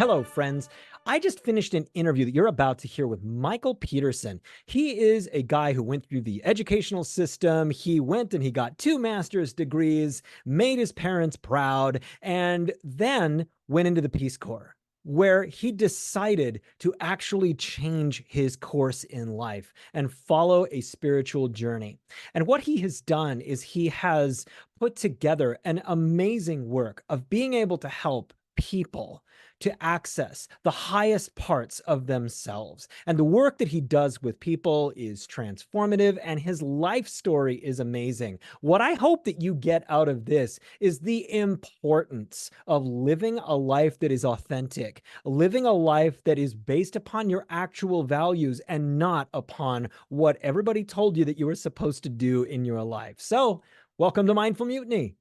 Hello, friends. I just finished an interview that you're about to hear with Michael Peterson. He is a guy who went through the educational system. He went and he got 2 master's degrees, made his parents proud, and then went into the Peace Corps, where he decided to actually change his course in life and follow a spiritual journey. And what he has done is he has put together an amazing work of being able to help people to access the highest parts of themselves. And the work that he does with people is transformative, and his life story is amazing. What I hope that you get out of this is the importance of living a life that is authentic, living a life that is based upon your actual values and not upon what everybody told you that you were supposed to do in your life. So, welcome to Mindful Mutiny.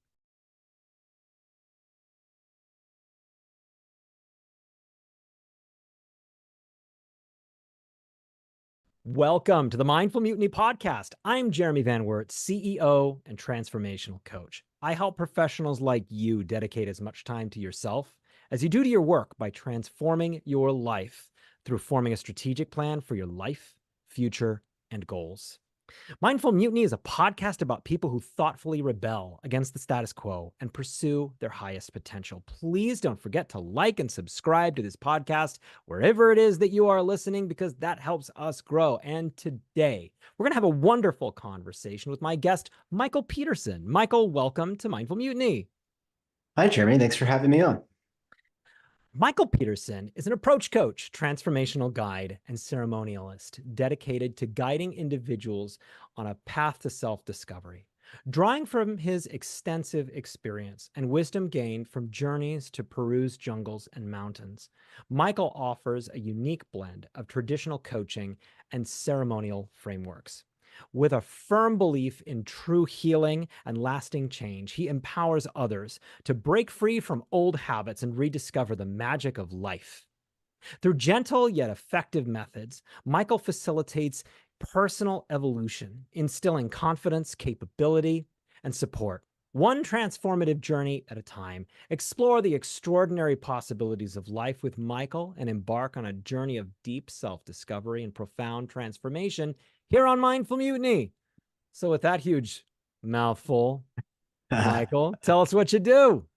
Welcome to the Mindful Mutiny podcast. I'm Jeremy Van Wert, CEO and transformational coach. I help professionals like you dedicate as much time to yourself as you do to your work by transforming your life through forming a strategic plan for your life, future, and goals. Mindful Mutiny is a podcast about people who thoughtfully rebel against the status quo and pursue their highest potential. Please don't forget to like and subscribe to this podcast wherever it is that you are listening, because that helps us grow. And today, we're going to have a wonderful conversation with my guest, Michael Peterson. Michael, welcome to Mindful Mutiny. Hi, Jeremy. Thanks for having me on. Michael Peterson is an approach coach, transformational guide, and ceremonialist dedicated to guiding individuals on a path to self-discovery. Drawing from his extensive experience and wisdom gained from journeys to Peru's jungles and mountains, Michael offers a unique blend of traditional coaching and ceremonial frameworks. With a firm belief in true healing and lasting change, he empowers others to break free from old habits and rediscover the magic of life. Through gentle yet effective methods, Michael facilitates personal evolution, instilling confidence, capability, and support. One transformative journey at a time. Explore the extraordinary possibilities of life with Michael and embark on a journey of deep self-discovery and profound transformation here on Mindful Mutiny. So with that huge mouthful, Michael, tell us what you do.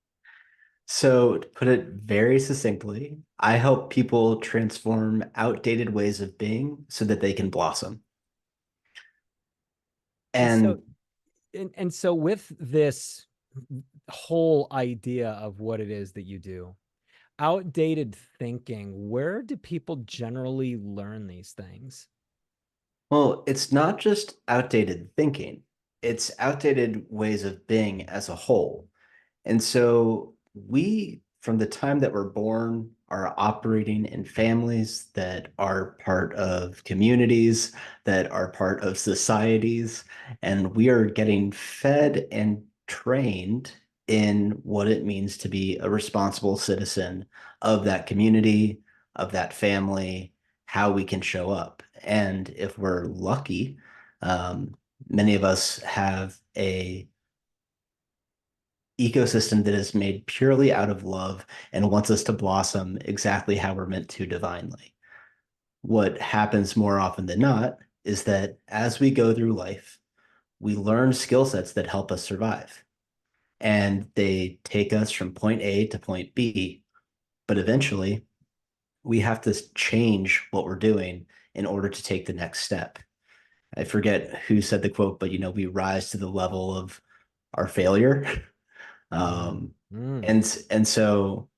So, to put it very succinctly, I help people transform outdated ways of being so that they can blossom. And so And and so with this whole idea of what it is that you do, outdated thinking, where do people generally learn these things? well, it's not just outdated thinking, it's outdated ways of being as a whole. And so we, from the time that we're born, are operating in families that are part of communities, that are part of societies, and we are getting fed and trained in what it means to be a responsible citizen of that community, of that family, how we can show up. And if we're lucky, um, many of us have a ecosystem that is made purely out of love and wants us to blossom exactly how we're meant to divinely. What happens more often than not is that as we go through life, we learn skill sets that help us survive. And they take us from point A to point B, but eventually we have to change what we're doing in order to take the next step. I forget who said the quote, but we rise to the level of our failure. Mm, Um, mm. and so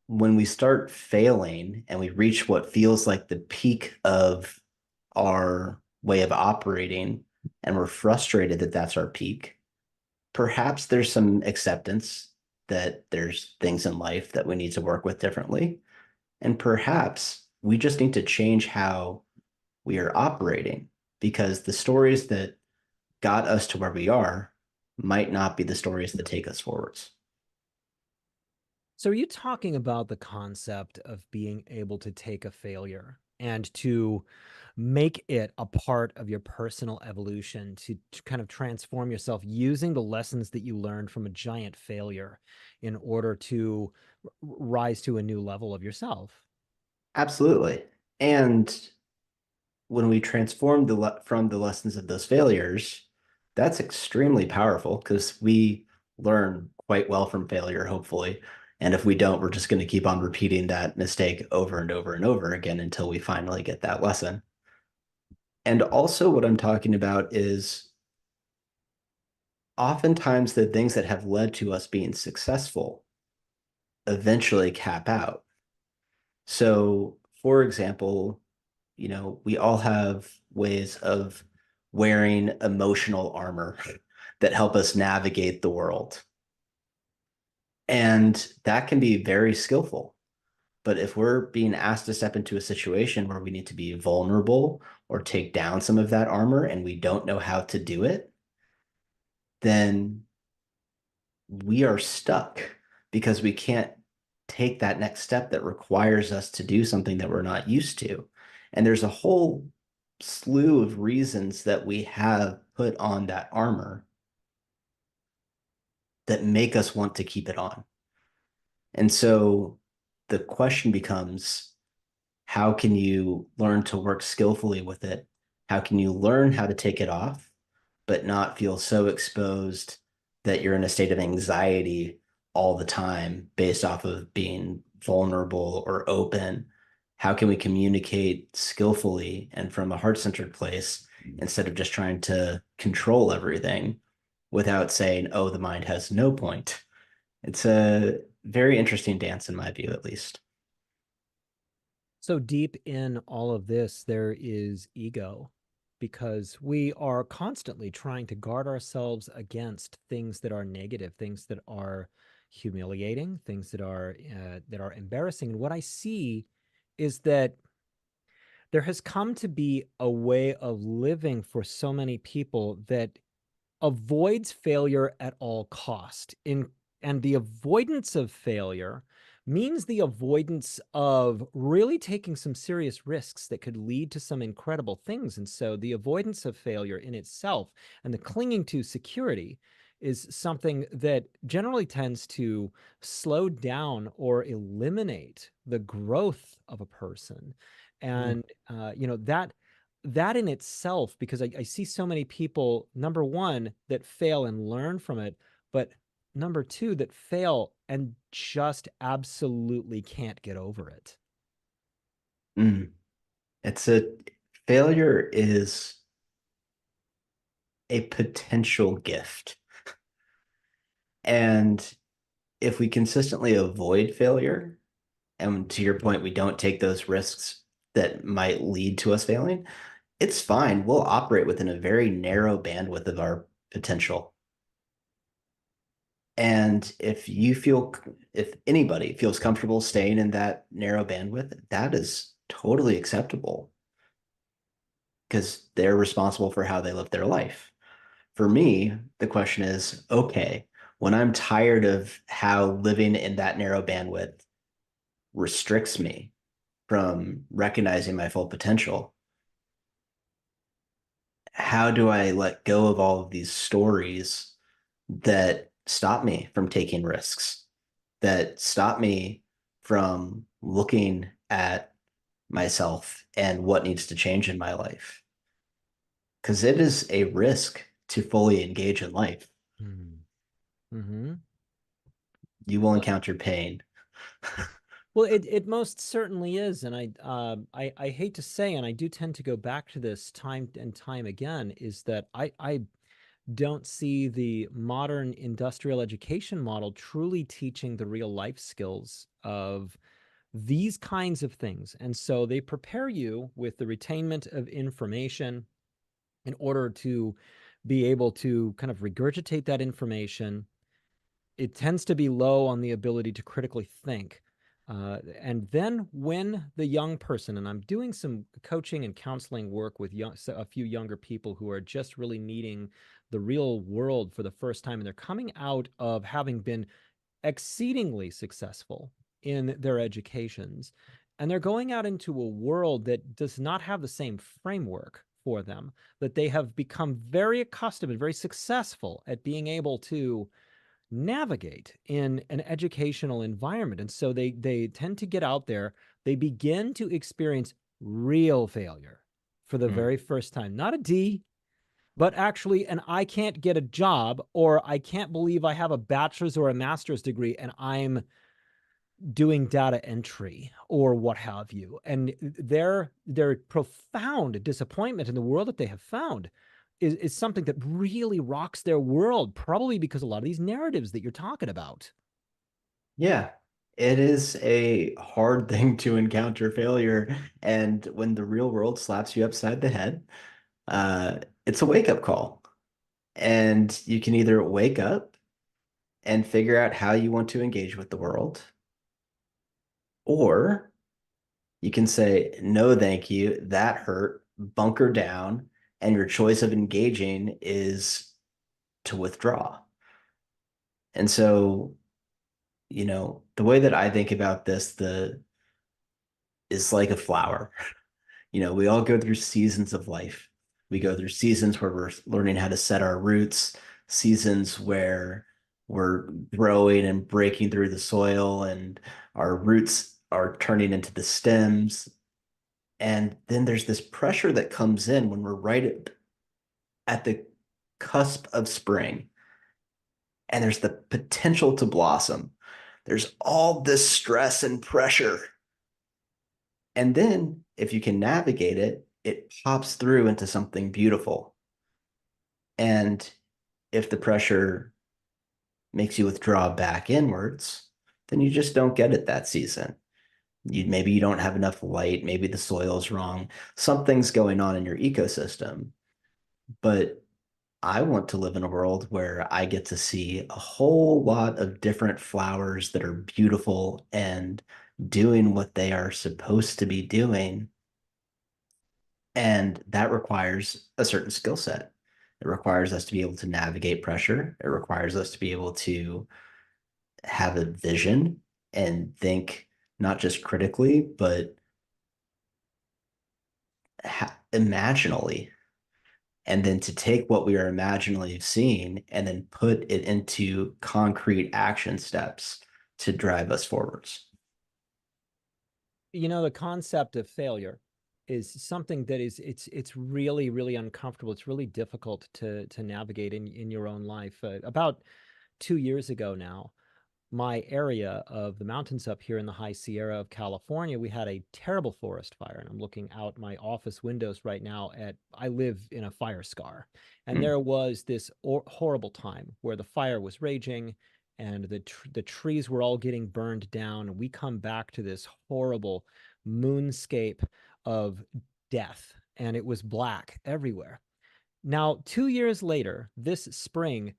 when we start failing and we reach what feels like the peak of our way of operating, and we're frustrated that that's our peak, perhaps there's some acceptance that there's things in life that we need to work with differently. And perhaps we just need to change how we are operating, because the stories that got us to where we are might not be the stories that take us forwards. So are you talking about the concept of being able to take a failure and to make it a part of your personal evolution, to kind of transform yourself using the lessons that you learned from a giant failure in order to rise to a new level of yourself. Absolutely. And when we transform from the lessons of those failures, that's extremely powerful because we learn quite well from failure, hopefully. And if we don't, we're just going to keep on repeating that mistake over and over and over again until we finally get that lesson. And also, what I'm talking about is oftentimes the things that have led to us being successful eventually cap out. So, for example, we all have ways of wearing emotional armor that help us navigate the world. And that can be very skillful. But if we're being asked to step into a situation where we need to be vulnerable or take down some of that armor and we don't know how to do it, then we are stuck because we can't take that next step that requires us to do something that we're not used to. And there's a whole slew of reasons that we have put on that armor that make us want to keep it on. And so the question becomes, how can you learn to work skillfully with it? How can you learn how to take it off, but not feel so exposed that you're in a state of anxiety all the time based off of being vulnerable or open? How can we communicate skillfully and from a heart-centered place instead of just trying to control everything without saying, oh, the mind has no point? It's a very interesting dance in my view, at least. So deep in all of this, there is ego because we are constantly trying to guard ourselves against things that are negative, things that are humiliating, things that are embarrassing. And what I see is that there has come to be a way of living for so many people that avoids failure at all cost. And the avoidance of failure means the avoidance of really taking some serious risks that could lead to some incredible things. And so the avoidance of failure in itself and the clinging to security is something that generally tends to slow down or eliminate the growth of a person. Mm. And that in itself, because I see so many people, number one, that fail and learn from it, but number two, that fail and just absolutely can't get over it. Mm. It's a Failure is a potential gift. And if we consistently avoid failure, and to your point, we don't take those risks that might lead to us failing, it's fine. We'll operate within a very narrow bandwidth of our potential. And if anybody feels comfortable staying in that narrow bandwidth, that is totally acceptable because they're responsible for how they live their life. For me, the question is, okay, when I'm tired of how living in that narrow bandwidth restricts me from recognizing my full potential, how do I let go of all of these stories that stop me from taking risks, that stop me from looking at myself and what needs to change in my life? Because it is a risk to fully engage in life. Mm-hmm. You will encounter pain. Well, it most certainly is, and I hate to say, and I do tend to go back to this time and time again, is that I don't see the modern industrial education model truly teaching the real life skills of these kinds of things. And so they prepare you with the retainment of information in order to be able to kind of regurgitate that information. It tends to be low on the ability to critically think. And then when the young person, and I'm doing some coaching and counseling work with a few younger people who are just really meeting the real world for the first time, and they're coming out of having been exceedingly successful in their educations. And they're going out into a world that does not have the same framework for them, that they have become very accustomed and very successful at being able to navigate in an educational environment. And so they tend to get out there, they begin to experience real failure for the Mm. very first time. Not a D, but actually an I can't get a job, or I can't believe I have a bachelor's or a master's degree and I'm doing data entry or what have you. And their profound disappointment in the world that they have found is something that really rocks their world, probably because a lot of these narratives that you're talking about. Yeah, it is a hard thing to encounter failure. And when the real world slaps you upside the head, it's a wake-up call. And you can either wake up and figure out how you want to engage with the world, or you can say, no, thank you, that hurt, bunker down, and your choice of engaging is to withdraw. And so, the way that I think about this, the is like a flower. We all go through seasons of life. We go through seasons where we're learning how to set our roots, seasons where we're growing and breaking through the soil, and our roots are turning into the stems. And then there's this pressure that comes in when we're right at the cusp of spring, and there's the potential to blossom. There's all this stress and pressure. And then if you can navigate it, it pops through into something beautiful. And if the pressure makes you withdraw back inwards, then you just don't get it that season. Maybe you don't have enough light, maybe the soil's wrong, something's going on in your ecosystem. But I want to live in a world where I get to see a whole lot of different flowers that are beautiful and doing what they are supposed to be doing. And that requires a certain skill set. It requires us to be able to navigate pressure. It requires us to be able to have a vision and think not just critically, but imaginally. And then to take what we are imaginally seeing and then put it into concrete action steps to drive us forwards. The concept of failure is something that it's really, really uncomfortable. It's really difficult to navigate in your own life. About 2 years ago now, my area of the mountains up here in the high Sierra of California, we had a terrible forest fire. And I'm looking out my office windows right now I live in a fire scar. And Mm. there was this horrible time where the fire was raging and the trees were all getting burned down. And we come back to this horrible moonscape of death. And it was black everywhere. Now, 2 years later, this spring,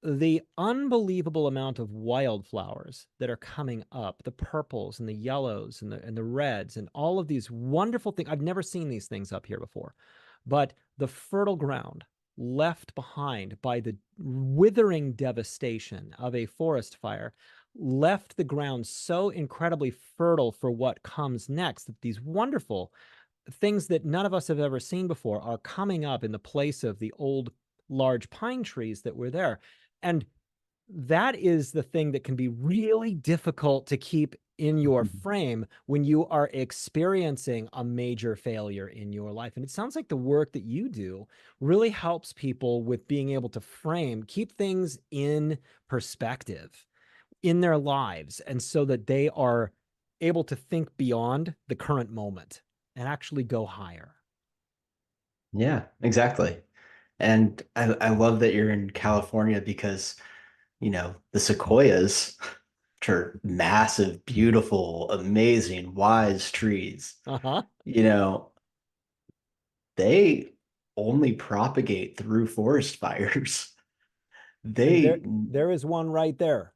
the unbelievable amount of wildflowers that are coming up, the purples and the yellows and the reds and all of these wonderful things. I've never seen these things up here before, but the fertile ground left behind by the withering devastation of a forest fire left the ground so incredibly fertile for what comes next that these wonderful things that none of us have ever seen before are coming up in the place of the old large pine trees that were there. And that is the thing that can be really difficult to keep in your frame when you are experiencing a major failure in your life. And it sounds like the work that you do really helps people with being able to keep things in perspective in their lives, and so that they are able to think beyond the current moment and actually go higher. Yeah, exactly. And I love that you're in California because, the sequoias, which are massive, beautiful, amazing, wise trees, Uh-huh. you know, they only propagate through forest fires. And there They there is one right there.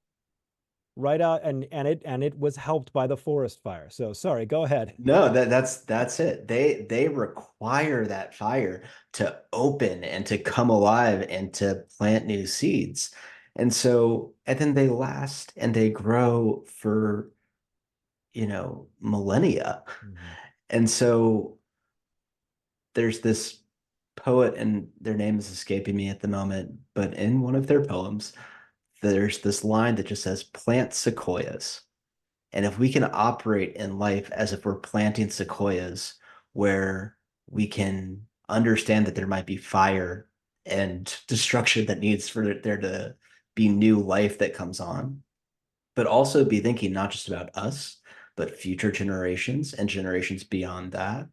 Right out, and it was helped by the forest fire. So sorry, go ahead. No, that's it. They require that fire to open and to come alive and to plant new seeds. And then they last and they grow for, millennia. Mhm. And so there's this poet, and their name is escaping me at the moment, but in one of their poems, there's this line that just says plant sequoias. And if we can operate in life as if we're planting sequoias, where we can understand that there might be fire and destruction that needs for there to be new life that comes on, but also be thinking not just about us, but future generations and generations beyond that,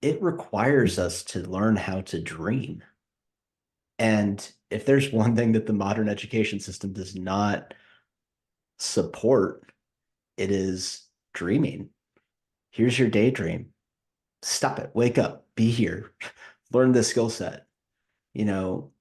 it requires us to learn how to dream. And if there's one thing that the modern education system does not support, it is dreaming. Here's your daydream. Stop it. Wake up. Be here. Learn this skill set. You know,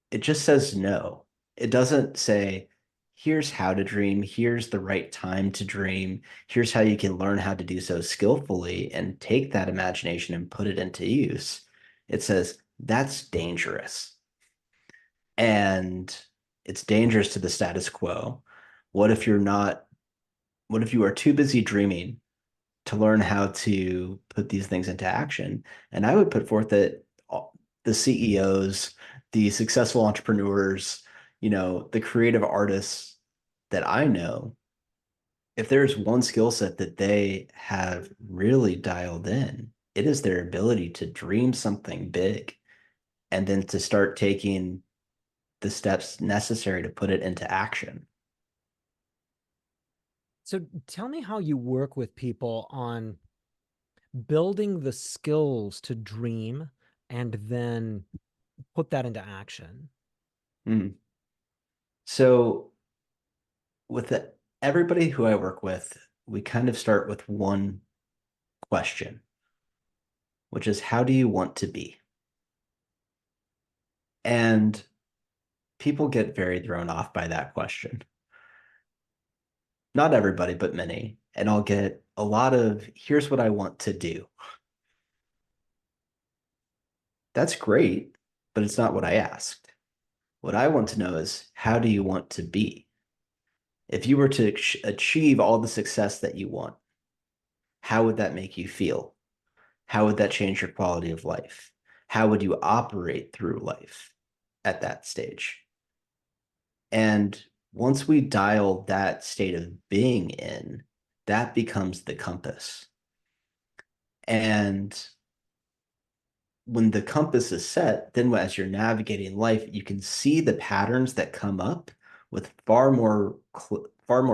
it just says no. It doesn't say, here's how to dream. Here's the right time to dream. Here's how you can learn how to do so skillfully and take that imagination and put it into use. It says, that's dangerous. And it's dangerous to the status quo. What if you're not, what if you are too busy dreaming to learn how to put these things into action? And I would put forth that the CEOs, the successful entrepreneurs, the creative artists that I know, if there's one skill set that they have really dialed in, it is their ability to dream something big and then to start taking the steps necessary to put it into action. So tell me how you work with people on building the skills to dream and then put that into action. Mm. So with everybody who I work with, we kind of start with one question, which is how do you want to be? And people get very thrown off by that question. Not everybody, but many. And I'll get a lot of, here's what I want to do. That's great, but it's not what I asked. What I want to know is, how do you want to be? If you were to achieve all the success that you want, how would that make you feel? How would that change your quality of life? How would you operate through life at that stage? And once we dial that state of being in, that becomes the compass. And when the compass is set, then as you're navigating life, you can see the patterns that come up with far more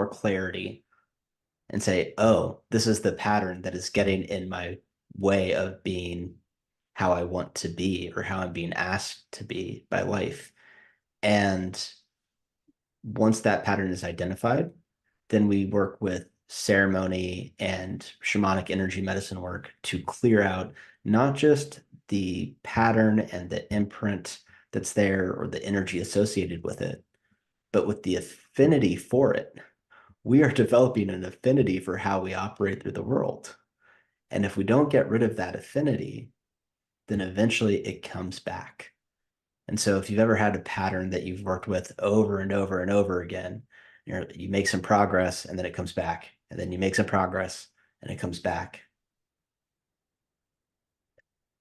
clarity and say, "Oh, this is the pattern that is getting in my way of being how I want to be or how I'm being asked to be by life." And once that pattern is identified, then we work with ceremony and shamanic energy medicine work to clear out not just the pattern and the imprint that's there or the energy associated with it, but with the affinity for it. We are developing an affinity for how we operate through the world. And if we don't get rid of that affinity, then eventually it comes back. And so if you've ever had a pattern that you've worked with over and over and over again, you make some progress and then it comes back, and then you make some progress and it comes back.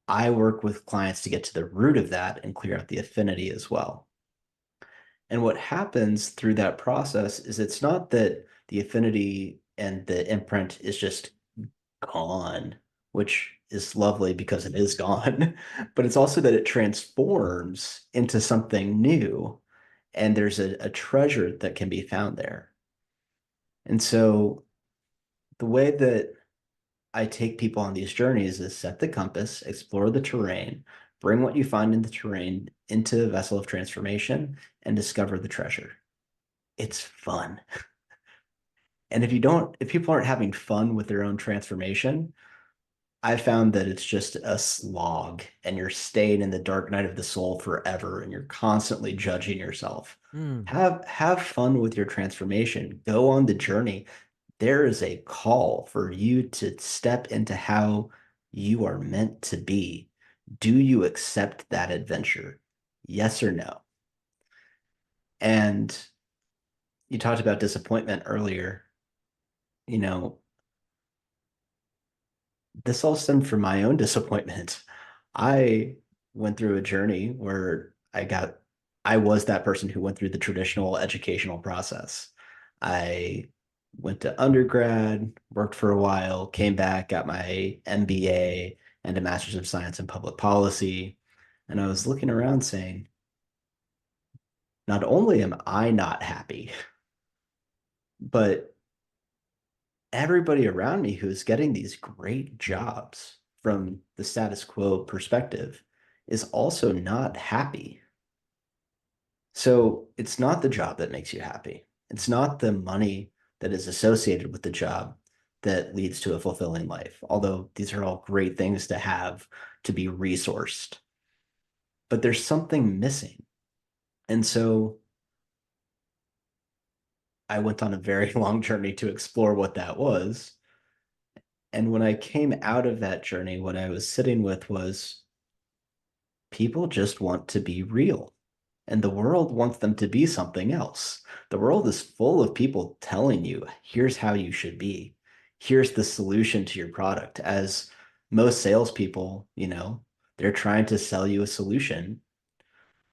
I work with clients to get to the root of that and clear out the affinity as well. And what happens through that process is it's not that the affinity and the imprint is just gone, which is lovely because it is gone, but it's also that it transforms into something new and there's a treasure that can be found there. And so the way that I take people on these journeys is set the compass, explore the terrain, bring what you find in the terrain into the vessel of transformation, and discover the treasure. It's fun. And if people aren't having fun with their own transformation, I found that it's just a slog and you're staying in the dark night of the soul forever and you're constantly judging yourself. Mm. Have fun with your transformation. Go on the journey. There is a call for you to step into how you are meant to be. Do you accept that adventure? Yes or no? And you talked about disappointment earlier. You know, this all stemmed from my own disappointment. I went through a journey where I got I was that person who went through the traditional educational process. I went to undergrad, worked for a while, came back, got my MBA and a Master's of Science in Public Policy. And I was looking around saying, not only am I not happy, but everybody around me who's getting these great jobs from the status quo perspective is also not happy. So it's not the job that makes you happy. It's not the money that is associated with the job that leads to a fulfilling life, although these are all great things to have to be resourced. But there's something missing. And so I went on a very long journey to explore what that was. And when I came out of that journey, what I was sitting with was people just want to be real. And the world wants them to be something else. The world is full of people telling you, here's how you should be. Here's the solution to your product. As most salespeople, they're trying to sell you a solution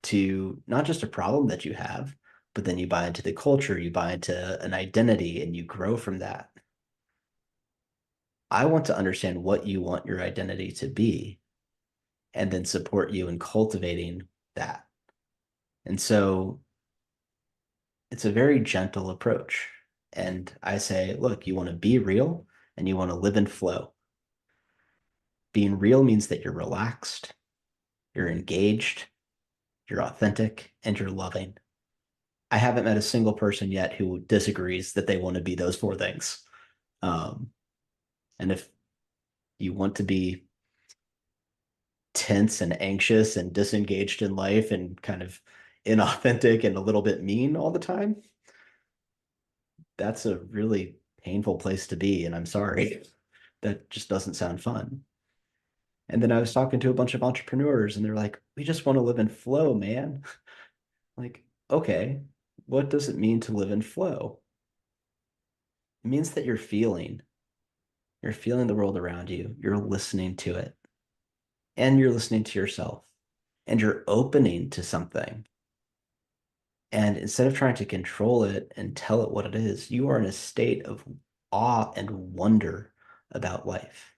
to not just a problem that you have, but then you buy into the culture, you buy into an identity, and you grow from that. I want to understand what you want your identity to be and then support you in cultivating that. And so it's a very gentle approach. And I say, look, you want to be real and you want to live in flow. Being real means that you're relaxed, you're engaged, you're authentic, and you're loving. I haven't met a single person yet who disagrees that they want to be those four things. Um, and if you want to be tense and anxious and disengaged in life and kind of inauthentic and a little bit mean all the time, that's a really painful place to be. And I'm sorry. That just doesn't sound fun. And then I was talking to a bunch of entrepreneurs and they're like, we just want to live in flow, man. Like, okay, what does it mean to live in flow? It means that you're feeling the world around you, you're listening to it, and you're listening to yourself, and you're opening to something. And instead of trying to control it and tell it what it is, you are in a state of awe and wonder about life.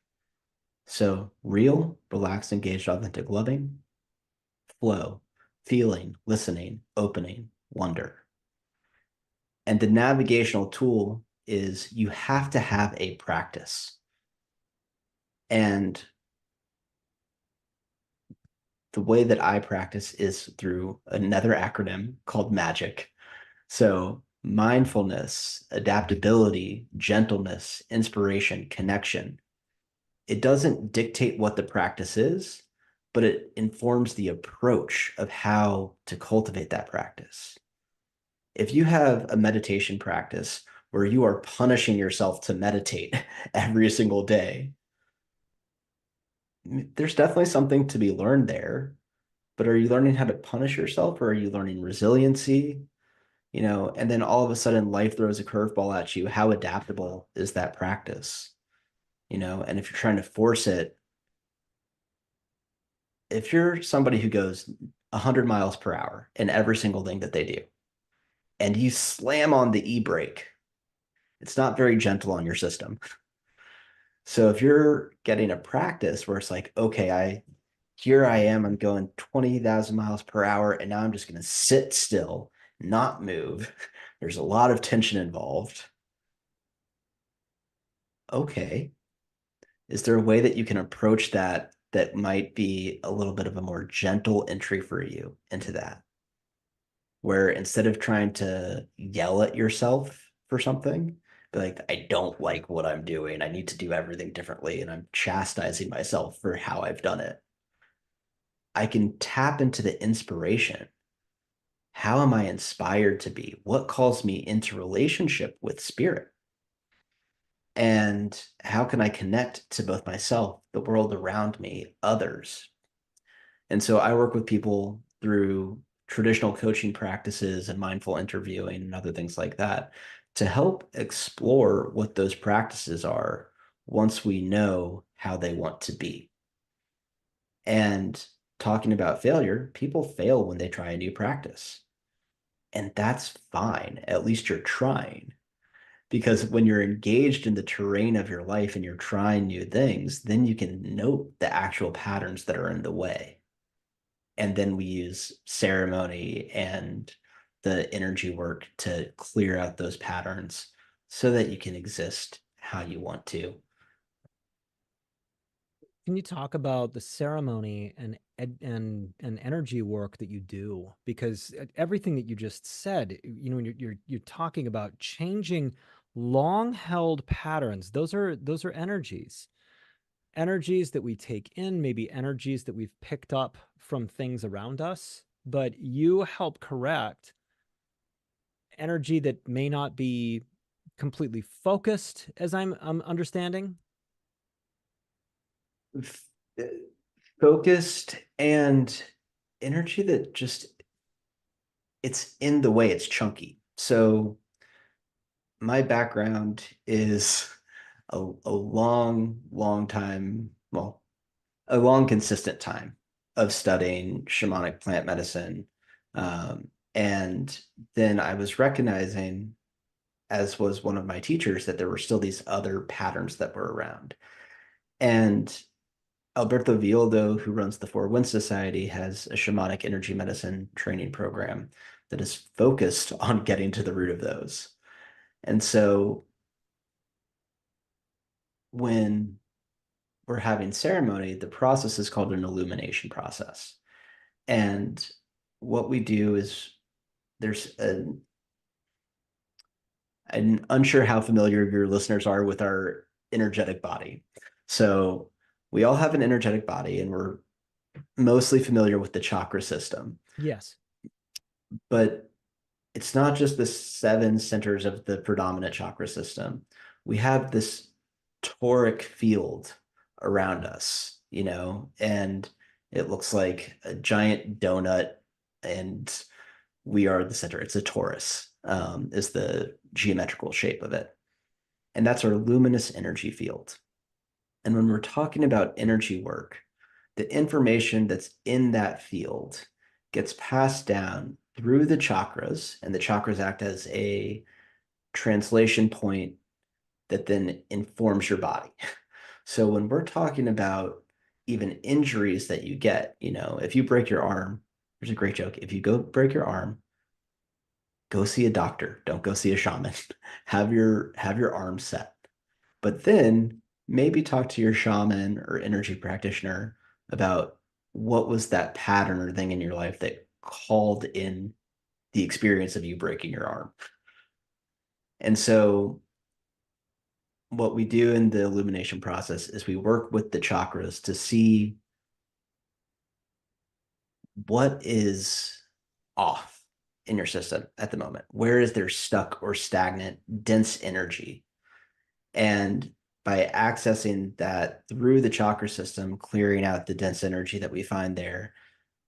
So, real, relaxed, engaged, authentic, loving, flow, feeling, listening, opening, wonder. And the navigational tool is you have to have a practice. And the way that I practice is through another acronym called MAGIC. So, mindfulness, adaptability, gentleness, inspiration, connection. It doesn't dictate what the practice is, but it informs the approach of how to cultivate that practice. If you have a meditation practice where you are punishing yourself to meditate every single day, there's definitely something to be learned there. But are you learning how to punish yourself or are you learning resiliency? And then all of a sudden life throws a curveball at you. How adaptable is that practice? And if you're trying to force it, if you're somebody who goes 100 miles per hour in every single thing that they do, and you slam on the e-brake, it's not very gentle on your system. So if you're getting a practice where it's like, okay, here I am, I'm going 20,000 miles per hour, and now I'm just going to sit still, not move. There's a lot of tension involved. Okay. Is there a way that you can approach that that might be a little bit of a more gentle entry for you into that? Where instead of trying to yell at yourself for something, be like, I don't like what I'm doing. I need to do everything differently. And I'm chastising myself for how I've done it. I can tap into the inspiration. How am I inspired to be? What calls me into relationship with spirit? And how can I connect to both myself, the world around me, others? And so I work with people through traditional coaching practices and mindful interviewing and other things like that to help explore what those practices are once we know how they want to be. And talking about failure, people fail when they try a new practice. And that's fine. At least you're trying. Because when you're engaged in the terrain of your life and you're trying new things, then you can note the actual patterns that are in the way. And then we use ceremony and the energy work to clear out those patterns so that you can exist how you want to. Can you talk about the ceremony and energy work that you do? Because everything that you just said, when you're talking about changing long held patterns, those are energies that we take in, maybe energies that we've picked up from things around us, but you help correct energy that may not be completely focused, as I'm understanding. Focused and energy that just it's in the way, it's chunky. So my background is a long, long time, well, a long, consistent time of studying shamanic plant medicine. And then I was recognizing, as was one of my teachers, that there were still these other patterns that were around. And Alberto Villoldo, who runs the Four Winds Society, has a shamanic energy medicine training program that is focused on getting to the root of those. And so when we're having ceremony, the process is called an illumination process. And what we do is there's I'm unsure how familiar your listeners are with our energetic body. So we all have an energetic body and we're mostly familiar with the chakra system, Yes. but it's not just the seven centers of the predominant chakra system. We have this toric field around us, and it looks like a giant donut, and we are the center. It's a torus, is the geometrical shape of it. And that's our luminous energy field. And when we're talking about energy work, the information that's in that field gets passed down through the chakras, and the chakras act as a translation point that then informs your body. So when we're talking about even injuries that you get, if you break your arm, there's a great joke. If you go break your arm, go see a doctor. Don't go see a shaman. Have your arm set. But then maybe talk to your shaman or energy practitioner about what was that pattern or thing in your life that called in the experience of you breaking your arm. And so what we do in the illumination process is we work with the chakras to see what is off in your system at the moment. Where is there stuck or stagnant, dense energy? And by accessing that through the chakra system, clearing out the dense energy that we find there,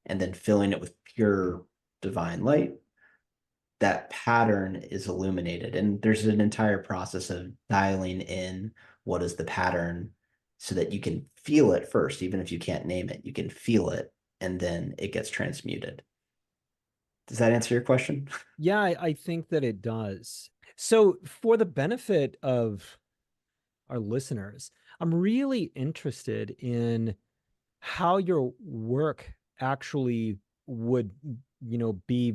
and then filling it with pure divine light, that pattern is illuminated. And there's an entire process of dialing in what is the pattern so that you can feel it first, even if you can't name it, you can feel it, and then it gets transmuted. Does that answer your question? Yeah, I think that it does. So, for the benefit of our listeners, I'm really interested in how your work actually would, be,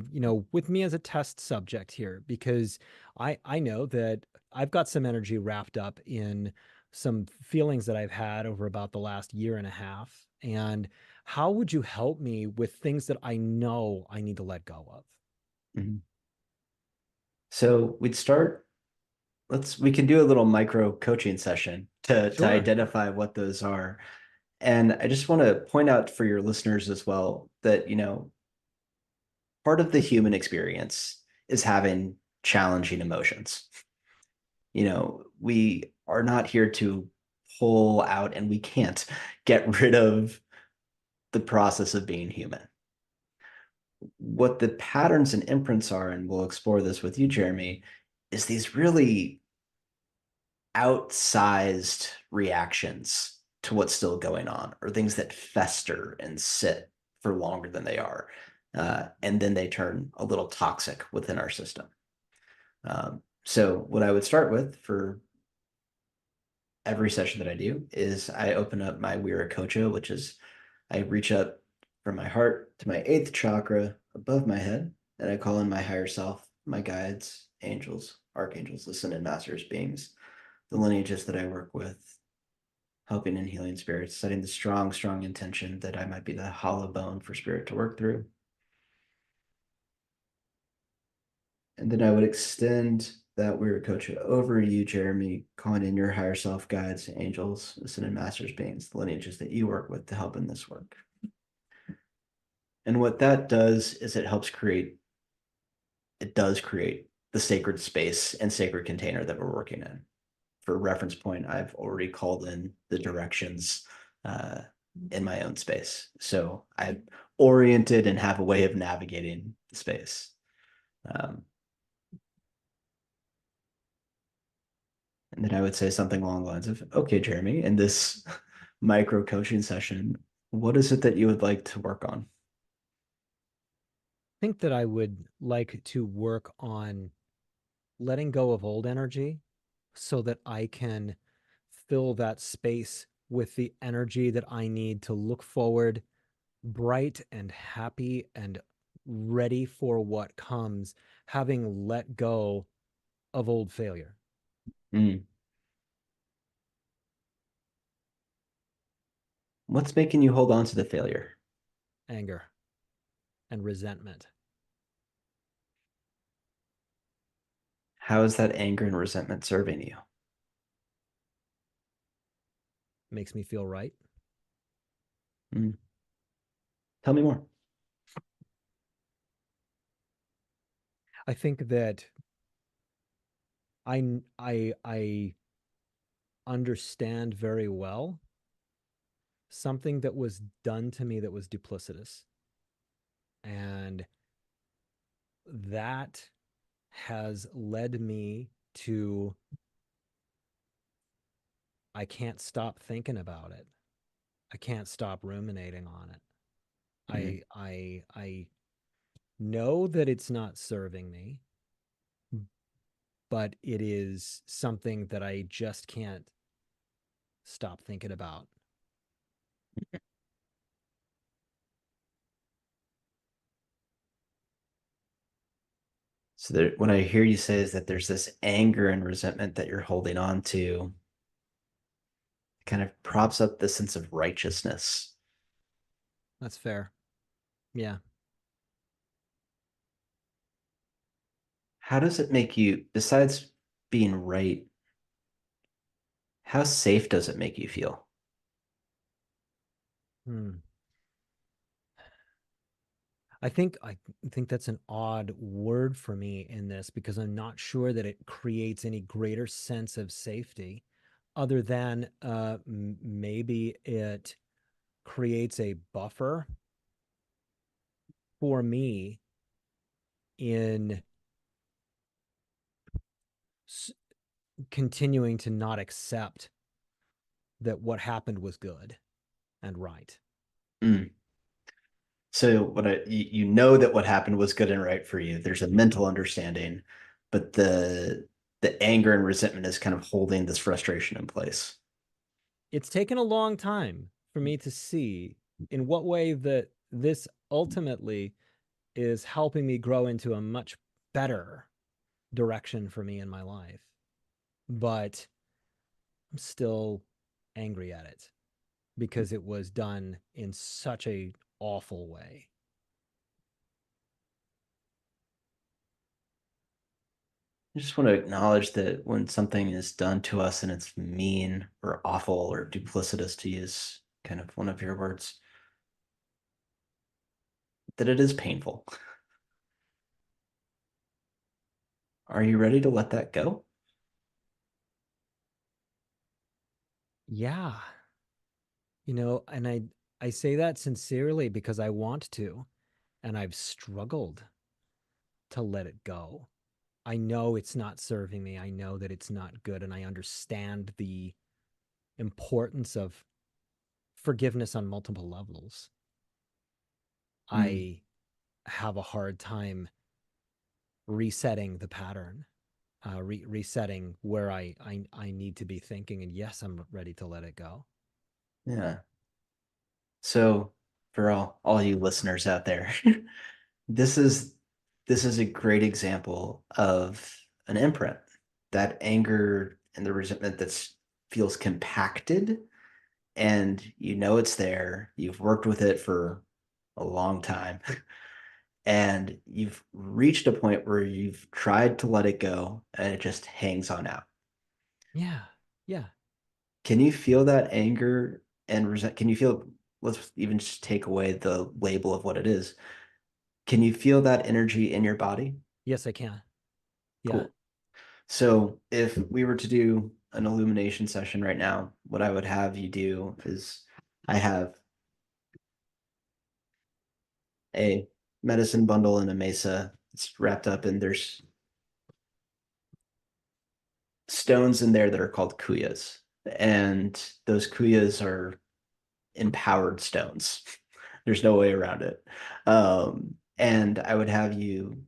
with me as a test subject here, because I know that I've got some energy wrapped up in some feelings that I've had over about the last year and a half. And how would you help me with things that I know I need to let go of? Mhm. So we'd start, we can do a little micro coaching session to Sure. identify what those are. And I just want to point out for your listeners as well that, part of the human experience is having challenging emotions. We are not here to pull out, and we can't get rid of the process of being human. What the patterns and imprints are, and we'll explore this with you, Jeremy, is these really outsized reactions to what's still going on, or things that fester and sit. for longer than they are. And then they turn a little toxic within our system. So what I would start with for every session that I do is I open up my Wiracocha, which is I reach up from my heart to my eighth chakra above my head, and I call in my higher self, my guides, angels, archangels, ascended masters, beings, the lineages that I work with, helping and healing spirits, setting the strong, strong intention that I might be the hollow bone for spirit to work through. And then I would extend that Wiracocha over you, Jeremy, calling in your higher self, guides, angels, ascended masters, beings, the lineages that you work with to help in this work. And what that does is it does create the sacred space and sacred container that we're working in. For reference point, I've already called in the directions in my own space. So I've oriented and have a way of navigating the space. And then I would say something along the lines of, okay, Jeremy, in this micro coaching session, what is it that you would like to work on? I think that I would like to work on letting go of old energy so that I can fill that space with the energy that I need to look forward, bright and happy and ready for what comes, having let go of old failure. Mm. What's making you hold on to the failure? Anger and resentment. How is that anger and resentment serving you? Makes me feel right. Mm. Tell me more. I think that I understand very well something that was done to me that was duplicitous. And that has led me to I can't stop thinking about it. I can't stop ruminating on it. Mm. I know that it's not serving me, but it is something that I just can't stop thinking about. So there, what I hear you say is that there's this anger and resentment that you're holding on to, kind of props up the sense of righteousness. That's fair. Yeah. How does it make you, besides being right, how safe does it make you feel? Hmm. I think that's an odd word for me in this because I'm not sure that it creates any greater sense of safety other than maybe it creates a buffer for me in continuing to not accept that what happened was good and right. Mm. So you know that what happened was good and right for you. There's a mental understanding, but the anger and resentment is kind of holding this frustration in place. It's taken a long time for me to see in what way that this ultimately is helping me grow into a much better direction for me in my life. But I'm still angry at it because it was done in such a awful way. I just want to acknowledge that when something is done to us and it's mean or awful or duplicitous, to use kind of one of your words, that it is painful. Are you ready to let that go? Yeah. And I say that sincerely because I want to, and I've struggled to let it go. I know it's not serving me. I know that it's not good, and I understand the importance of forgiveness on multiple levels. Mm, I have a hard time resetting the pattern, resetting where I need to be thinking. And yes, I'm ready to let it go. yeah. So for all you listeners out there, this is this is a great example of an imprint. That anger and the resentment that feels compacted, and you know it's there. You've worked with it for a long time, and you've reached a point where you've tried to let it go, and it just hangs on out. Yeah. Yeah. Can you feel that anger and resent? Can you feel? Let's even just take away the label of what it is. Can you feel that energy in your body? Yes, I can. Yeah. Cool. So if we were to do an illumination session right now, what I would have you do is I have a medicine bundle and a mesa. It's wrapped up and there's stones in there that are called kuyas. And those kuyas are empowered stones. There's no way around it. And I would have you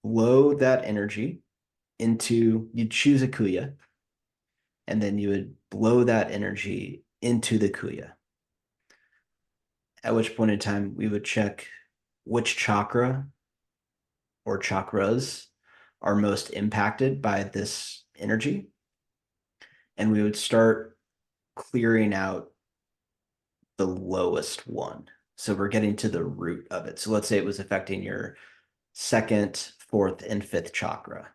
load that energy into, you'd choose a kuya, and then you would blow that energy into the kuya. At which point in time, we would check which chakra or chakras are most impacted by this energy. And we would start clearing out the lowest one. So we're getting to the root of it. So let's say it was affecting your second, fourth, and fifth chakra.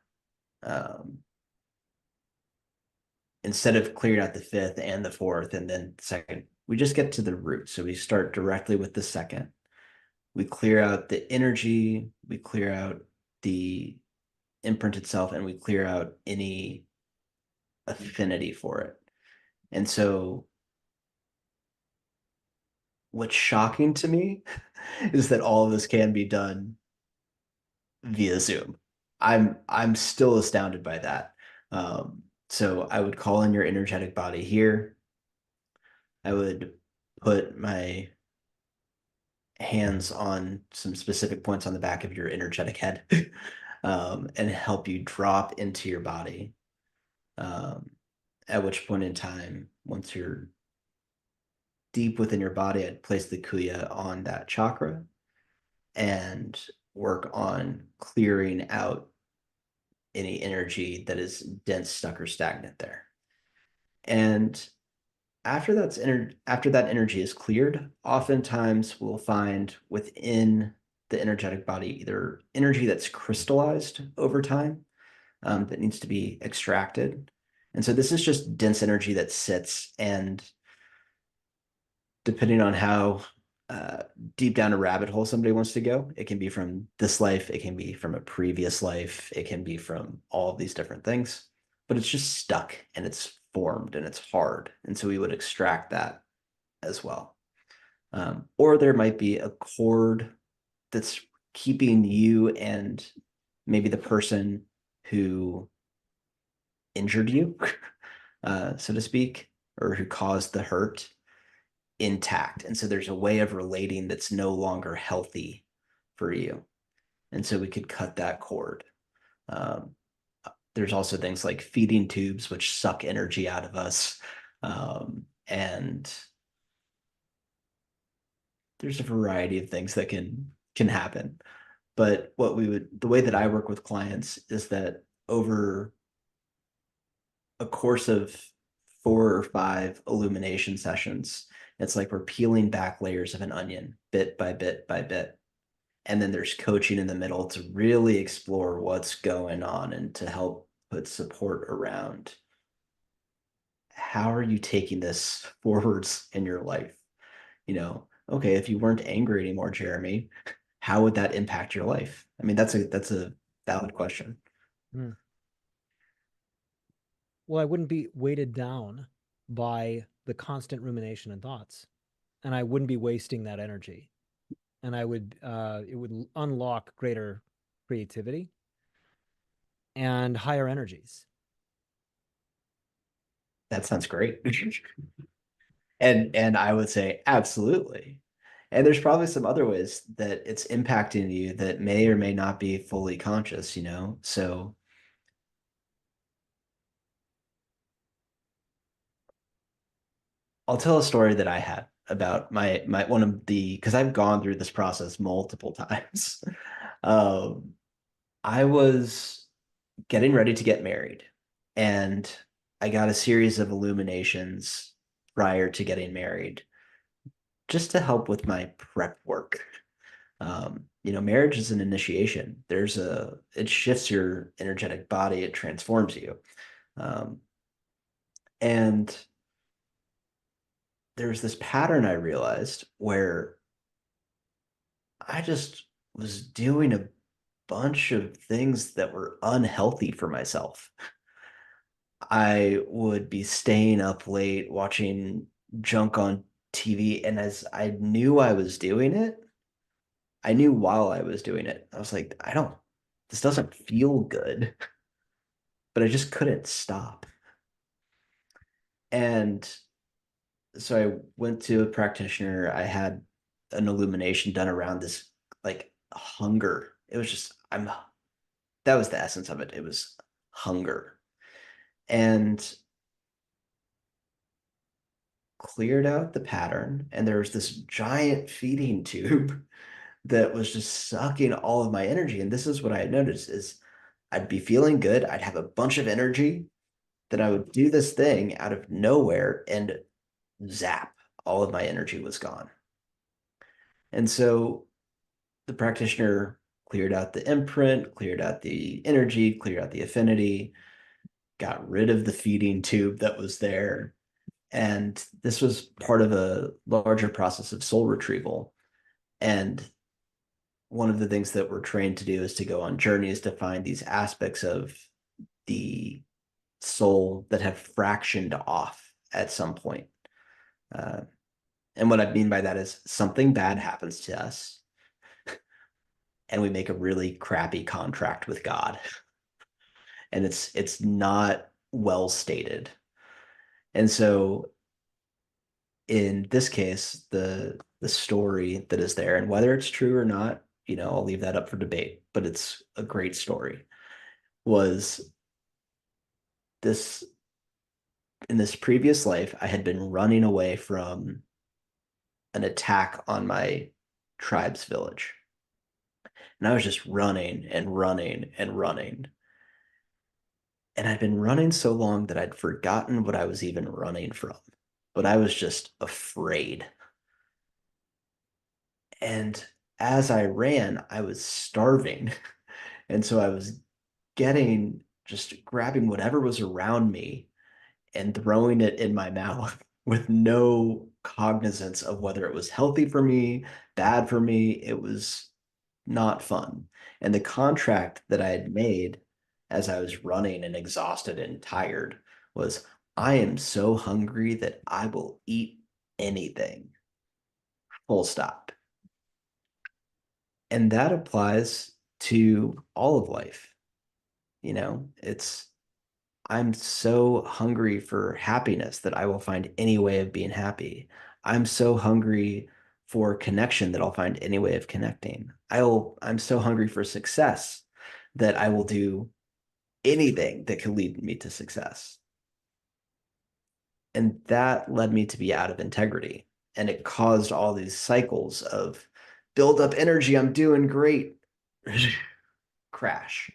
Um, Instead of clearing out the fifth and the fourth and then the second, we just get to the root. So we start directly with the second. We clear out the energy, we clear out the imprint itself, and we clear out any affinity for it. And so what's shocking to me is that all of this can be done via Zoom. I'm still astounded by that. So I would call in your energetic body here. I would put my hands on some specific points on the back of your energetic head and help you drop into your body. Um, at which point in time, once you're deep within your body, I'd place the kuya on that chakra and work on clearing out any energy that is dense, stuck, or stagnant there. And after that energy is cleared, oftentimes we'll find within the energetic body either energy that's crystallized over time that needs to be extracted. And so this is just dense energy that sits, and depending on how uh, deep down a rabbit hole somebody wants to go, it can be from this life, it can be from a previous life, it can be from all of these different things, but it's just stuck and it's formed and it's hard. And so we would extract that as well. Or there might be a cord that's keeping you and maybe the person who injured you, so to speak, or who caused the hurt intact. And so there's a way of relating that's no longer healthy for you. And so we could cut that cord. Um, there's also things like feeding tubes, which suck energy out of us. And there's a variety of things that can happen. But the way that I work with clients is that over a course of 4 or 5 illumination sessions, it's like we're peeling back layers of an onion bit by bit by bit. And then there's coaching in the middle to really explore what's going on and to help put support around how are you taking this forwards in your life? Okay, if you weren't angry anymore, Jeremy, how would that impact your life? I mean, that's a valid question. Hmm. Well, I wouldn't be weighted down by the constant rumination and thoughts, and I wouldn't be wasting that energy. And it would unlock greater creativity and higher energies. That sounds great. And I would say absolutely. And there's probably some other ways that it's impacting you that may or may not be fully conscious, you know? So I'll tell a story that I had about my one of the because I've gone through this process multiple times. Um, I was getting ready to get married, and I got a series of illuminations prior to getting married just to help with my prep work. Marriage is an initiation. It shifts your energetic body, it transforms you. Um, and there's this pattern I realized where I just was doing a bunch of things that were unhealthy for myself. I would be staying up late watching junk on TV, and as I knew I was doing it, I knew while I was doing it, I was like, this doesn't feel good, but I just couldn't stop. And so I went to a practitioner. I had an illumination done around this like hunger. It was just, that was the essence of it. It was hunger and cleared out the pattern. And there was this giant feeding tube that was just sucking all of my energy. And this is what I had noticed is I'd be feeling good. I'd have a bunch of energy. Then I would do this thing out of nowhere and zap, all of my energy was gone. And so the practitioner cleared out the imprint, cleared out the energy, cleared out the affinity, got rid of the feeding tube that was there. And this was part of a larger process of soul retrieval. And one of the things that we're trained to do is to go on journeys to find these aspects of the soul that have fractioned off at some point. Uh, and what I mean by that is something bad happens to us and we make a really crappy contract with God. And it's not well stated. And so in this case, the story that is there, and whether it's true or not, I'll leave that up for debate, but it's a great story, was this in this previous life, I had been running away from an attack on my tribe's village. And I was just running and running and running. And I'd been running so long that I'd forgotten what I was even running from. But I was just afraid. And as I ran, I was starving. And so I was just grabbing whatever was around me and throwing it in my mouth with no cognizance of whether it was healthy for me, bad for me. It was not fun. And the contract that I had made as I was running and exhausted and tired was I am so hungry that I will eat anything, full stop. And that applies to all of life. It's I'm so hungry for happiness that I will find any way of being happy. I'm so hungry for connection that I'll find any way of connecting. I'm so hungry for success that I will do anything that can lead me to success. And that led me to be out of integrity. And it caused all these cycles of build up energy, I'm doing great, crash.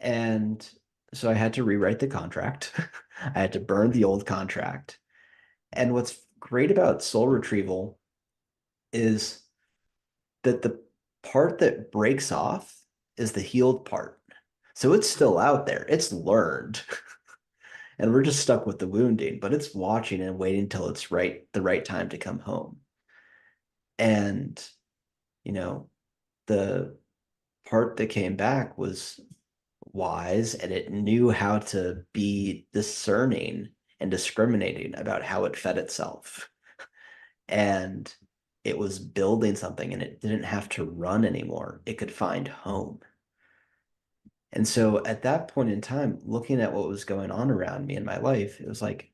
And so I had to rewrite the contract. I had to burn the old contract. And what's great about soul retrieval is that the part that breaks off is the healed part. So it's still out there. It's learned. And we're just stuck with the wounding, but it's watching and waiting till it's the right time to come home. And, you know, the part that came back was wise and it knew how to be discerning and discriminating about how it fed itself. And it was building something and it didn't have to run anymore. It could find home. And so at that point in time, looking at what was going on around me in my life, it was like,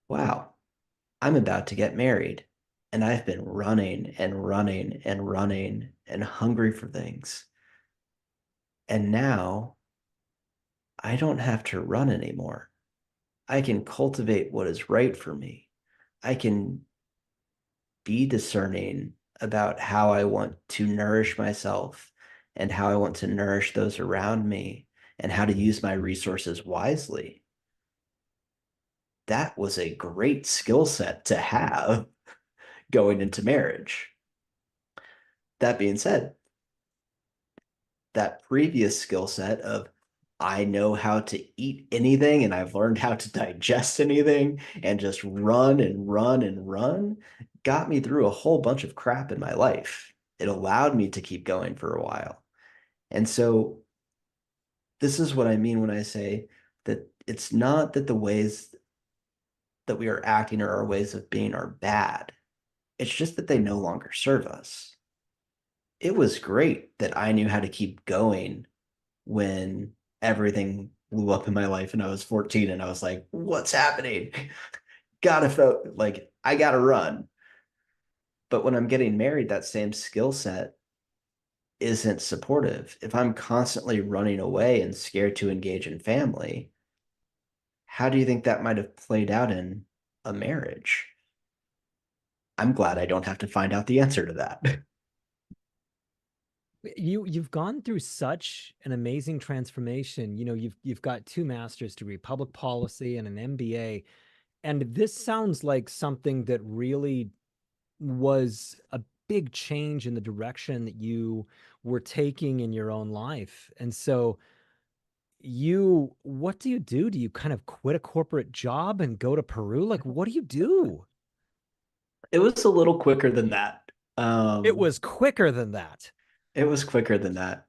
wow, I'm about to get married. And I've been running and running and running and hungry for things. And now I don't have to run anymore. I can cultivate what is right for me. I can be discerning about how I want to nourish myself and how I want to nourish those around me and how to use my resources wisely. That was a great skill set to have going into marriage. That being said, that previous skill set of I know how to eat anything and I've learned how to digest anything and just run and run and run got me through a whole bunch of crap in my life. It allowed me to keep going for a while. And so this is what I mean when I say that it's not that the ways that we are acting or our ways of being are bad. It's just that they no longer serve us. It was great that I knew how to keep going when everything blew up in my life and I was 14 and I was like, what's happening? Gotta feel like I gotta run. But when I'm getting married, that same skill set isn't supportive. If I'm constantly running away and scared to engage in family, how do you think that might have played out in a marriage? I'm glad I don't have to find out the answer to that. You've gone through such an amazing transformation. You've got two master's degree, public policy and an MBA, and this sounds like something that really was a big change in the direction that you were taking in your own life. And so what do you do? Do you kind of quit a corporate job and go to Peru? Like, what do you do? It was a little quicker than that. It Um, was quicker than that. it was quicker than that.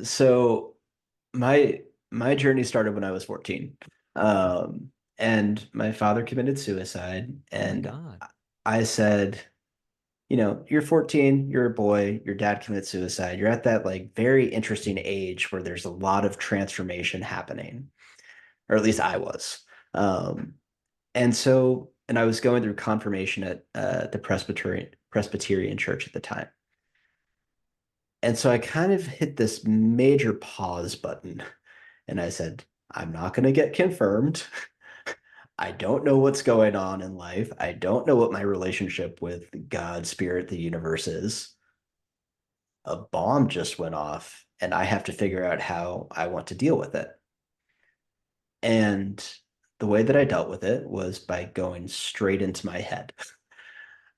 So my my journey started when I was 14. And my father committed suicide. Oh my And God. I said, you're 14, you're a boy, your dad committed suicide. You're at that like very interesting age where there's a lot of transformation happening, or at least I was. Um, and I was going through confirmation at the Presbyterian church at the time. And so I kind of hit this major pause button and I said, I'm not going to get confirmed. I don't know what's going on in life. I don't know what my relationship with God, spirit, the universe is. A bomb just went off, and I have to figure out how I want to deal with it. And the way that I dealt with it was by going straight into my head.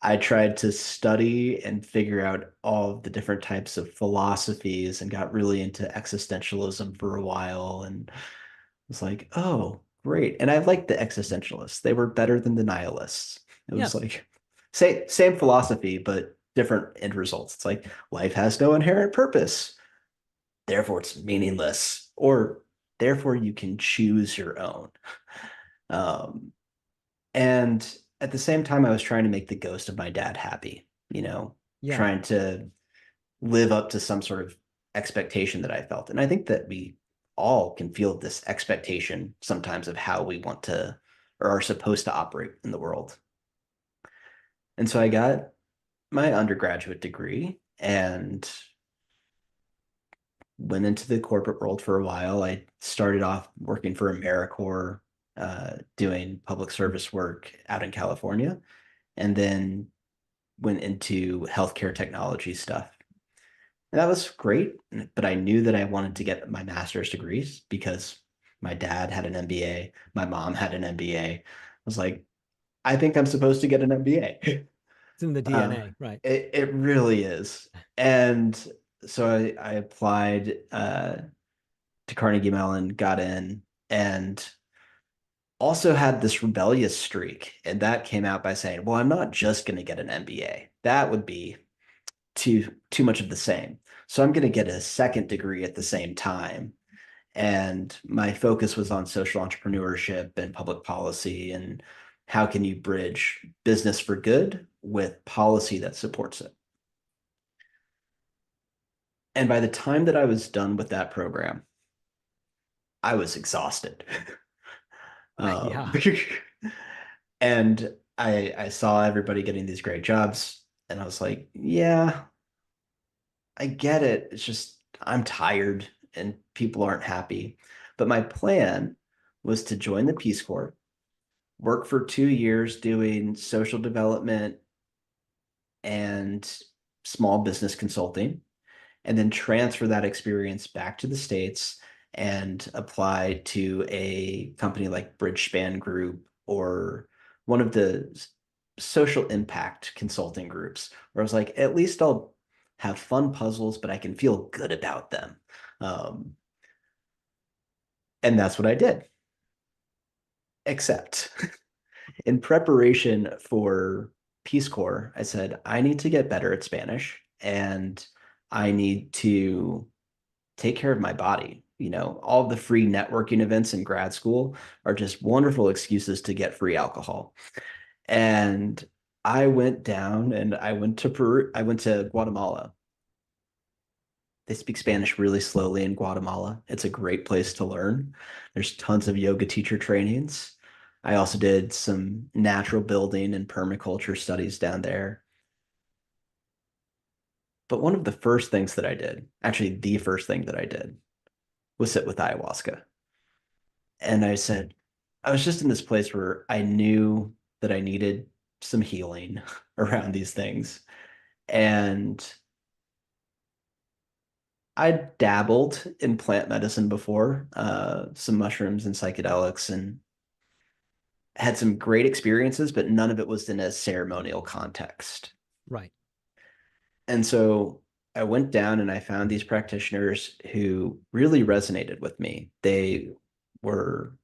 I tried to study and figure out all of the different types of philosophies and got really into existentialism for a while and was like, oh, great. And I liked the existentialists. They were better than the nihilists. It was Yes. like same philosophy, but different end results. It's like life has no inherent purpose. Therefore it's meaningless. Or therefore you can choose your own. Um, and at the same time, I was trying to make the ghost of my dad happy, Yeah. trying to live up to some sort of expectation that I felt. And I think that we all can feel this expectation sometimes of how we want to or are supposed to operate in the world. And so I got my undergraduate degree and went into the corporate world for a while. I started off working for AmeriCorps, doing public service work out in California, and then went into healthcare technology stuff. And that was great, but I knew that I wanted to get my master's degrees because my dad had an MBA, my mom had an MBA. I was like, I think I'm supposed to get an MBA. It's in the Uh, DNA, right? it really is. And so I applied to Carnegie Mellon, got in, and also had this rebellious streak. And that came out by saying, well, I'm not just going to get an MBA. That would be too much of the same. So I'm going to get a second degree at the same time. And my focus was on social entrepreneurship and public policy and how can you bridge business for good with policy that supports it. And by the time that I was done with that program, I was exhausted. Yeah. Um, and I saw everybody getting these great jobs, and I was like, yeah, I get it. It's just I'm tired and people aren't happy. But my plan was to join the Peace Corps, work for 2 years doing social development and small business consulting, and then transfer that experience back to the States and apply to a company like Bridgespan Group or one of the social impact consulting groups, where I was like, at least I'll have fun puzzles, but I can feel good about them. Um, and that's what I did. Except in preparation for Peace Corps, I said, I need to get better at Spanish and I need to take care of my body. All the free networking events in grad school are just wonderful excuses to get free alcohol. And I went down and I went to Peru, I went to Guatemala. They speak Spanish really slowly in Guatemala. It's a great place to learn. There's tons of yoga teacher trainings. I also did some natural building and permaculture studies down there. But one of the first things that I did, actually the first thing that I did, was sit with ayahuasca. And I said, I was just in this place where I knew that I needed some healing around these things. And I dabbled in plant medicine before, some mushrooms and psychedelics, and had some great experiences, but none of it was in a ceremonial context. Right. And so I went down and I found these practitioners who really resonated with me. They were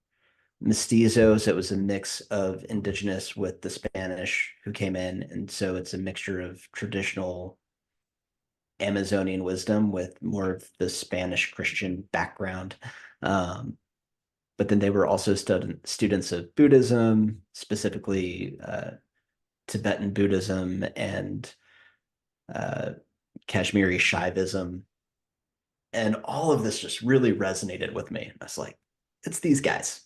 mestizos. It was a mix of indigenous with the Spanish who came in. And so it's a mixture of traditional Amazonian wisdom with more of the Spanish Christian background. Um, but then they were also students of Buddhism, specifically Tibetan Buddhism and uh, Kashmiri Shaivism. And all of this just really resonated with me. I was like, it's these guys.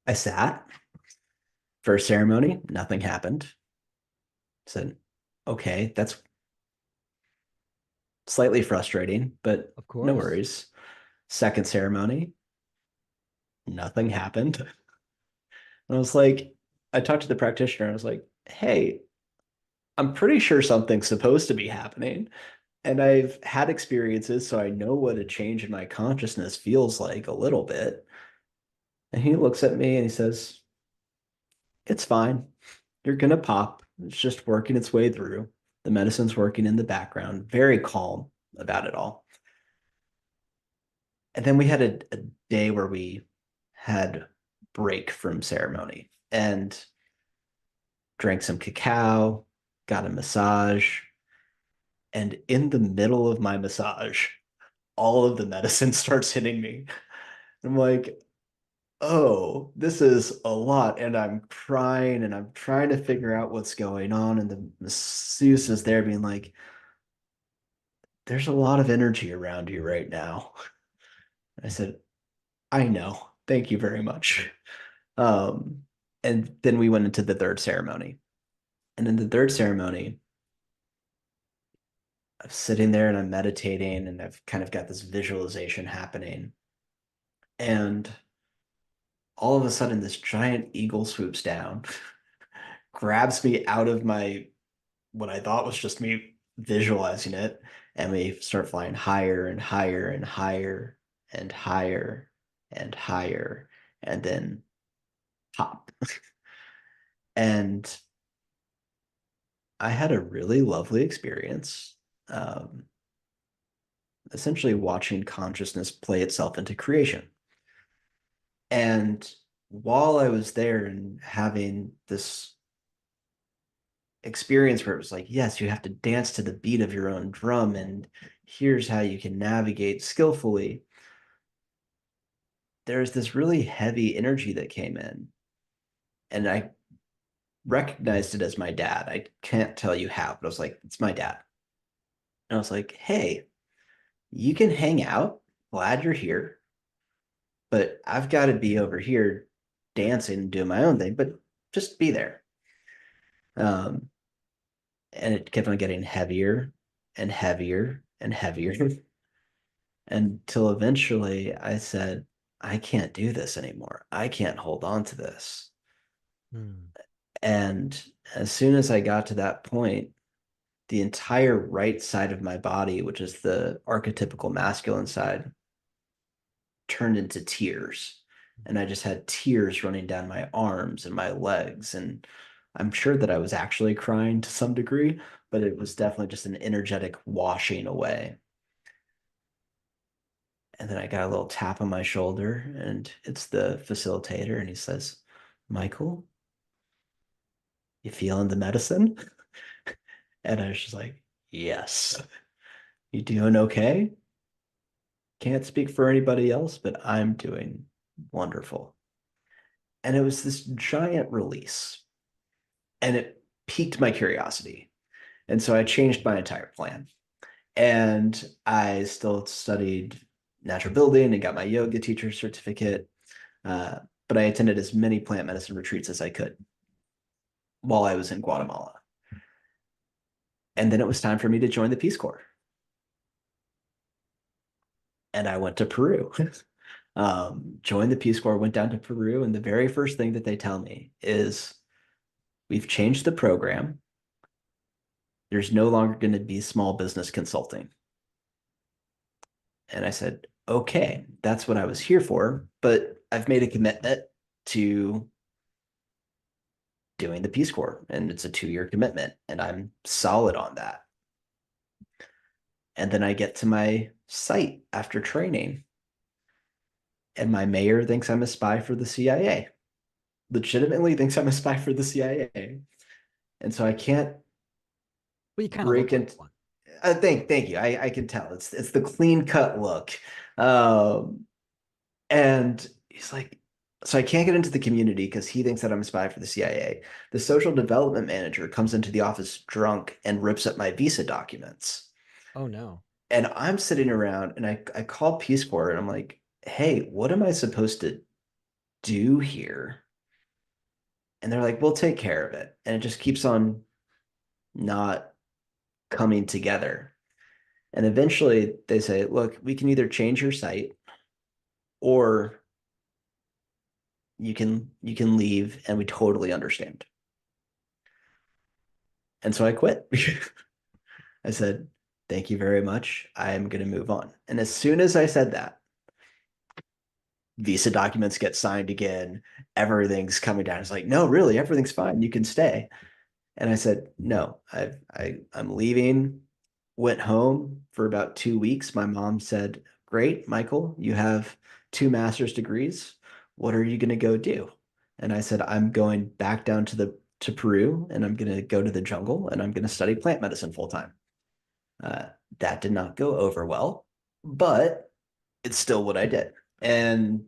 I sat for a ceremony, nothing happened. I said, okay, that's slightly frustrating, but Of no course. worries. Second ceremony, nothing happened. And I was like, I talked to the practitioner. I was like, hey, I'm pretty sure something's supposed to be happening. And I've had experiences, so I know what a change in my consciousness feels like a little bit. And he looks at me and he says, it's fine. You're going to pop. It's just working its way through. The medicine's working in the background, very calm about it all. And then we had a day where we had break from ceremony and drank some cacao, got a massage. And in the middle of my massage, all of the medicine starts hitting me. I'm like, oh, this is a lot. And I'm crying and I'm trying to figure out what's going on. And the masseuse is there being like, there's a lot of energy around you right now. I said, I know. Thank you very much. Um, and then we went into the third ceremony. And in the third ceremony, I'm sitting there and I'm meditating and I've kind of got this visualization happening. And all of a sudden, this giant eagle swoops down, grabs me out of my what I thought was just me visualizing it, and we start flying higher and higher and higher and higher and higher, and then pop. And I had a really lovely experience, um, essentially watching consciousness play itself into creation. And while I was there and having this experience where it was like, yes, you have to dance to the beat of your own drum, and here's how you can navigate skillfully. There's this really heavy energy that came in, and I recognized it as my dad. I can't tell you how, but I was like, it's my dad. And I was like, hey, you can hang out. Glad you're here, but I've got to be over here dancing and doing my own thing. But just be there. Um, and it kept on getting heavier and heavier and heavier until eventually I said, I can't do this anymore. I can't hold on to this. Mm. And as soon as I got to that point, the entire right side of my body, which is the archetypical masculine side, turned into tears. And I just had tears running down my arms and my legs. And I'm sure that I was actually crying to some degree, but it was definitely just an energetic washing away. And then I got a little tap on my shoulder, and it's the facilitator, and he says, Michael, you feeling the medicine? And I was just like, yes. You doing okay? Can't speak for anybody else, but I'm doing wonderful. And it was this giant release, and it piqued my curiosity. And so I changed my entire plan. And I still studied natural building and got my yoga teacher certificate. Uh, but I attended as many plant medicine retreats as I could while I was in Guatemala. And then it was time for me to join the Peace Corps. And I went to Peru. Joined the Peace Corps, went down to Peru. And the very first thing that they tell me is, we've changed the program. There's no longer going to be small business consulting. And I said, okay, that's what I was here for, but I've made a commitment to doing the Peace Corps, and it's a 2-year commitment, and I'm solid on that. And then I get to my site after training, and my mayor thinks I'm a spy for the CIA, legitimately thinks I'm a spy for the CIA. And so I can't Well, you kind of break look like into. one. Thank you. I can tell it's the clean cut look. Um, And he's like, so I can't get into the community because he thinks that I'm a spy for the CIA. The social development manager comes into the office drunk and rips up my visa documents. Oh no. And I'm sitting around and I call Peace Corps and I'm like, hey, what am I supposed to do here? And they're like, we'll take care of it. And it just keeps on not coming together. And eventually they say, look, we can either change your site or you can leave and we totally understand. And so I quit. I said, thank you very much. I am going to move on. And as soon as I said that, visa documents get signed again. Everything's coming down. It's like, no, really, everything's fine. You can stay. And I said, no, I'm leaving. Went home for about 2 weeks. My mom said, great, Michael, you have 2 master's degrees. What are you going to go do? And I said, I'm going back down to Peru and I'm going to go to the jungle and I'm going to study plant medicine full time. Uh, that did not go over well, but it's still what I did. And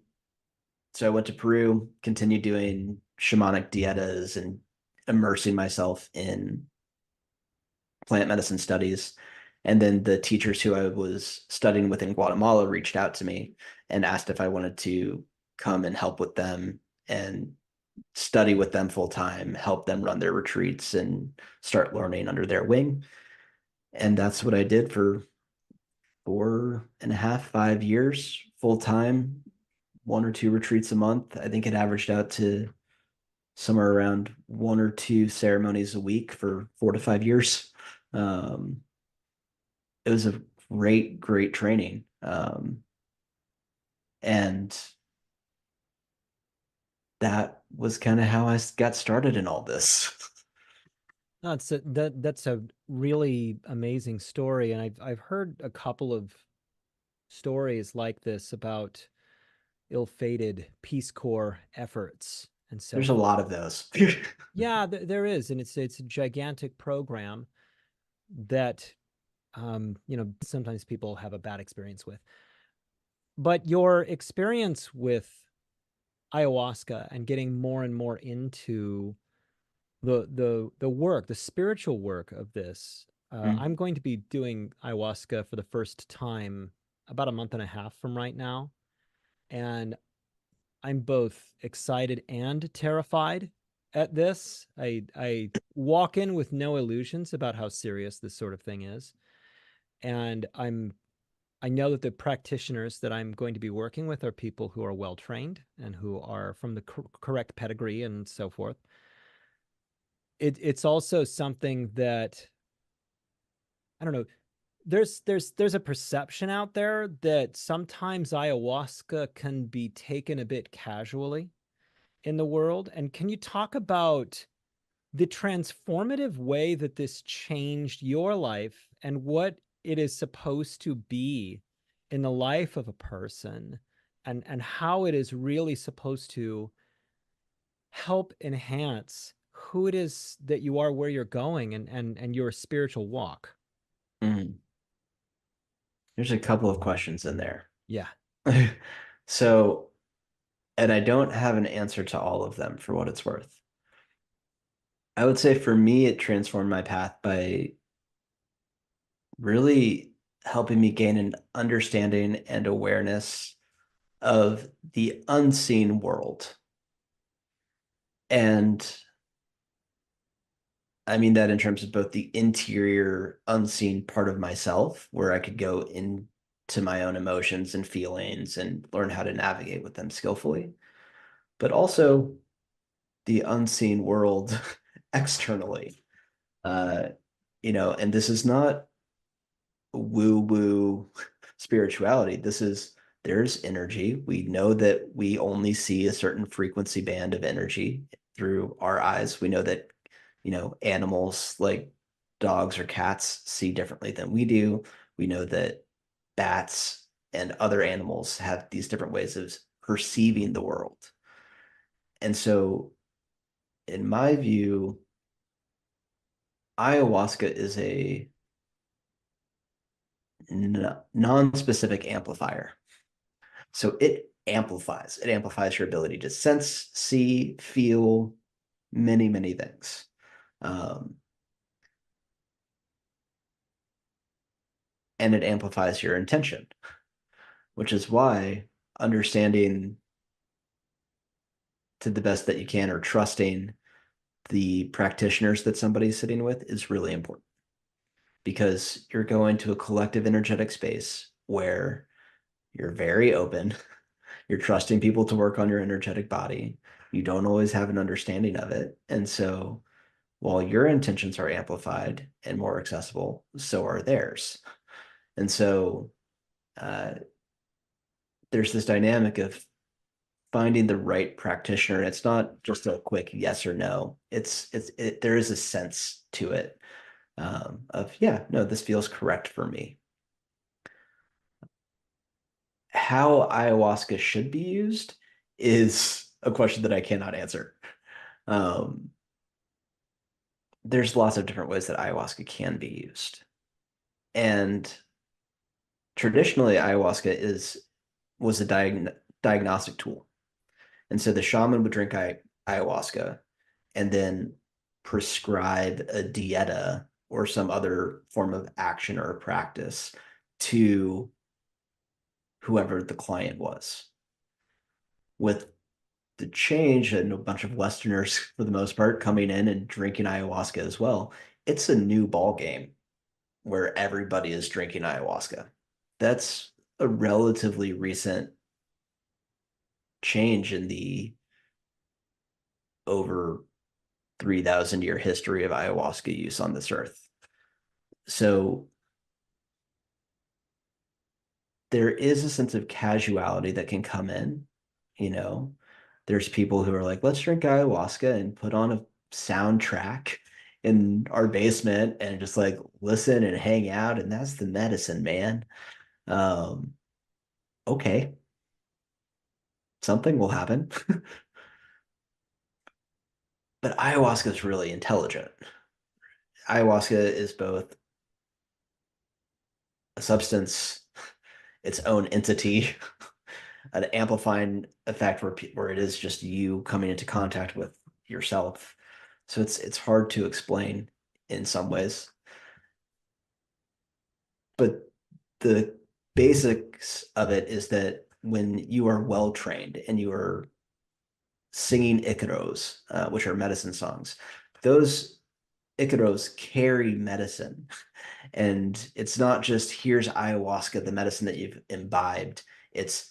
so I went to Peru, continued doing shamanic dietas and immersing myself in plant medicine studies. And then the teachers who I was studying with in Guatemala reached out to me and asked if I wanted to come and help with them and study with them full time, help them run their retreats and start learning under their wing. And that's what I did for 4.5, 5 years full time, 1 or 2 retreats a month. I think it averaged out to somewhere around 1 or 2 ceremonies a week for 4 to 5 years. Um, it was a great, great training. And that was kind of how I got started in all this. That's a really amazing story, and I've heard a couple of stories like this about ill-fated Peace Corps efforts and so There's a forth. lot of those. Yeah, there is, and it's a gigantic program that sometimes people have a bad experience with. But your experience with ayahuasca and getting more and more into the work, the spiritual work of this. I'm going to be doing ayahuasca for the first time about a month and a half from right now, and I'm both excited and terrified at this. I walk in with no illusions about how serious this sort of thing is. And I know that the practitioners that I'm going to be working with are people who are well trained and who are from the correct pedigree and so forth. It's also something that, I don't know, there's a perception out there that sometimes ayahuasca can be taken a bit casually in the world. And can you talk about the transformative way that this changed your life and what it is supposed to be in the life of a person, and how it is really supposed to help enhance who it is that you are, where you're going, and your spiritual walk? Mm. There's a couple of questions in there. Yeah. So, and I don't have an answer to all of them for what it's worth. I would say for me, it transformed my path by really helping me gain an understanding and awareness of the unseen world. And I mean that in terms of both the interior, unseen part of myself, where I could go into my own emotions and feelings and learn how to navigate with them skillfully, but also the unseen world externally. Uh, and this is not woo-woo spirituality. There's energy. We know that we only see a certain frequency band of energy through our eyes. We know that, animals like dogs or cats see differently than we do. We know that bats and other animals have these different ways of perceiving the world. And so, in my view, ayahuasca is a non-specific amplifier. So it amplifies your ability to sense, see, feel many, many things. Um, and it amplifies your intention, which is why understanding to the best that you can or trusting the practitioners that somebody's sitting with is really important because you're going to a collective energetic space where you're very open. You're trusting people to work on your energetic body. You don't always have an understanding of it. And so while your intentions are amplified and more accessible, so are theirs. And so uh, there's this dynamic of finding the right practitioner. It's not just a quick yes or no. There is a sense to it of, yeah, no, this feels correct for me. How ayahuasca should be used is a question that I cannot answer. Um, there's lots of different ways that ayahuasca can be used. And traditionally, ayahuasca was a diagnostic tool. And so the shaman would drink ayahuasca and then prescribe a dieta or some other form of action or practice to whoever the client was. With the change and a bunch of Westerners, for the most part, coming in and drinking ayahuasca as well, it's a new ball game where everybody is drinking ayahuasca. That's a relatively recent change in the over 3,000-year history of ayahuasca use on this earth. So there is a sense of casuality that can come in, you know. There's people who are like, let's drink ayahuasca and put on a soundtrack in our basement and just like listen and hang out, and that's the medicine, man. Um, okay, something will happen. But ayahuasca is really intelligent. Ayahuasca is both a substance, its own entity, an amplifying effect where it is just you coming into contact with yourself. So it's hard to explain in some ways, but the basics of it is that when you are well trained and you are singing Ikaros, which are medicine songs. Those Ikaros carry medicine. And it's not just here's ayahuasca, the medicine that you've imbibed. It's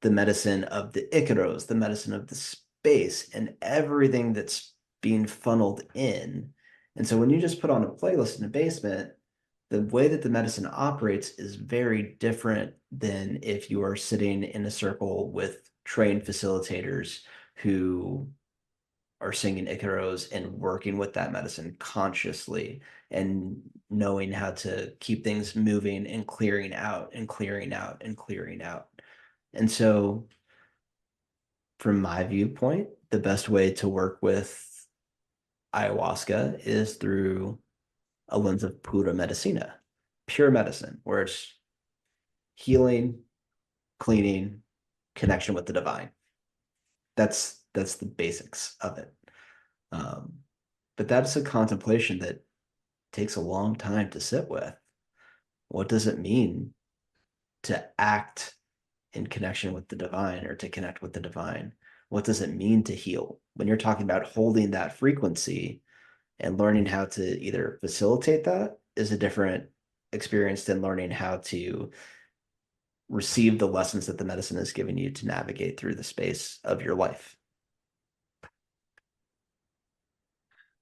the medicine of the Ikaros, the medicine of the space, and everything that's being funneled in. And so when you just put on a playlist in the basement, the way that the medicine operates is very different than if you are sitting in a circle with trained facilitators who are singing Ikaros and working with that medicine consciously and knowing how to keep things moving and clearing out and clearing out and clearing out. And so, from my viewpoint, the best way to work with ayahuasca is through a lens of pura medicina, pure medicine, where it's healing, cleaning, connection with the divine. That's the basics of it. Um, but that's a contemplation that takes a long time to sit with. What does it mean to act in connection with the divine or to connect with the divine? What does it mean to heal? When you're talking about holding that frequency and learning how to either facilitate that is a different experience than learning how to receive the lessons that the medicine is giving you to navigate through the space of your life.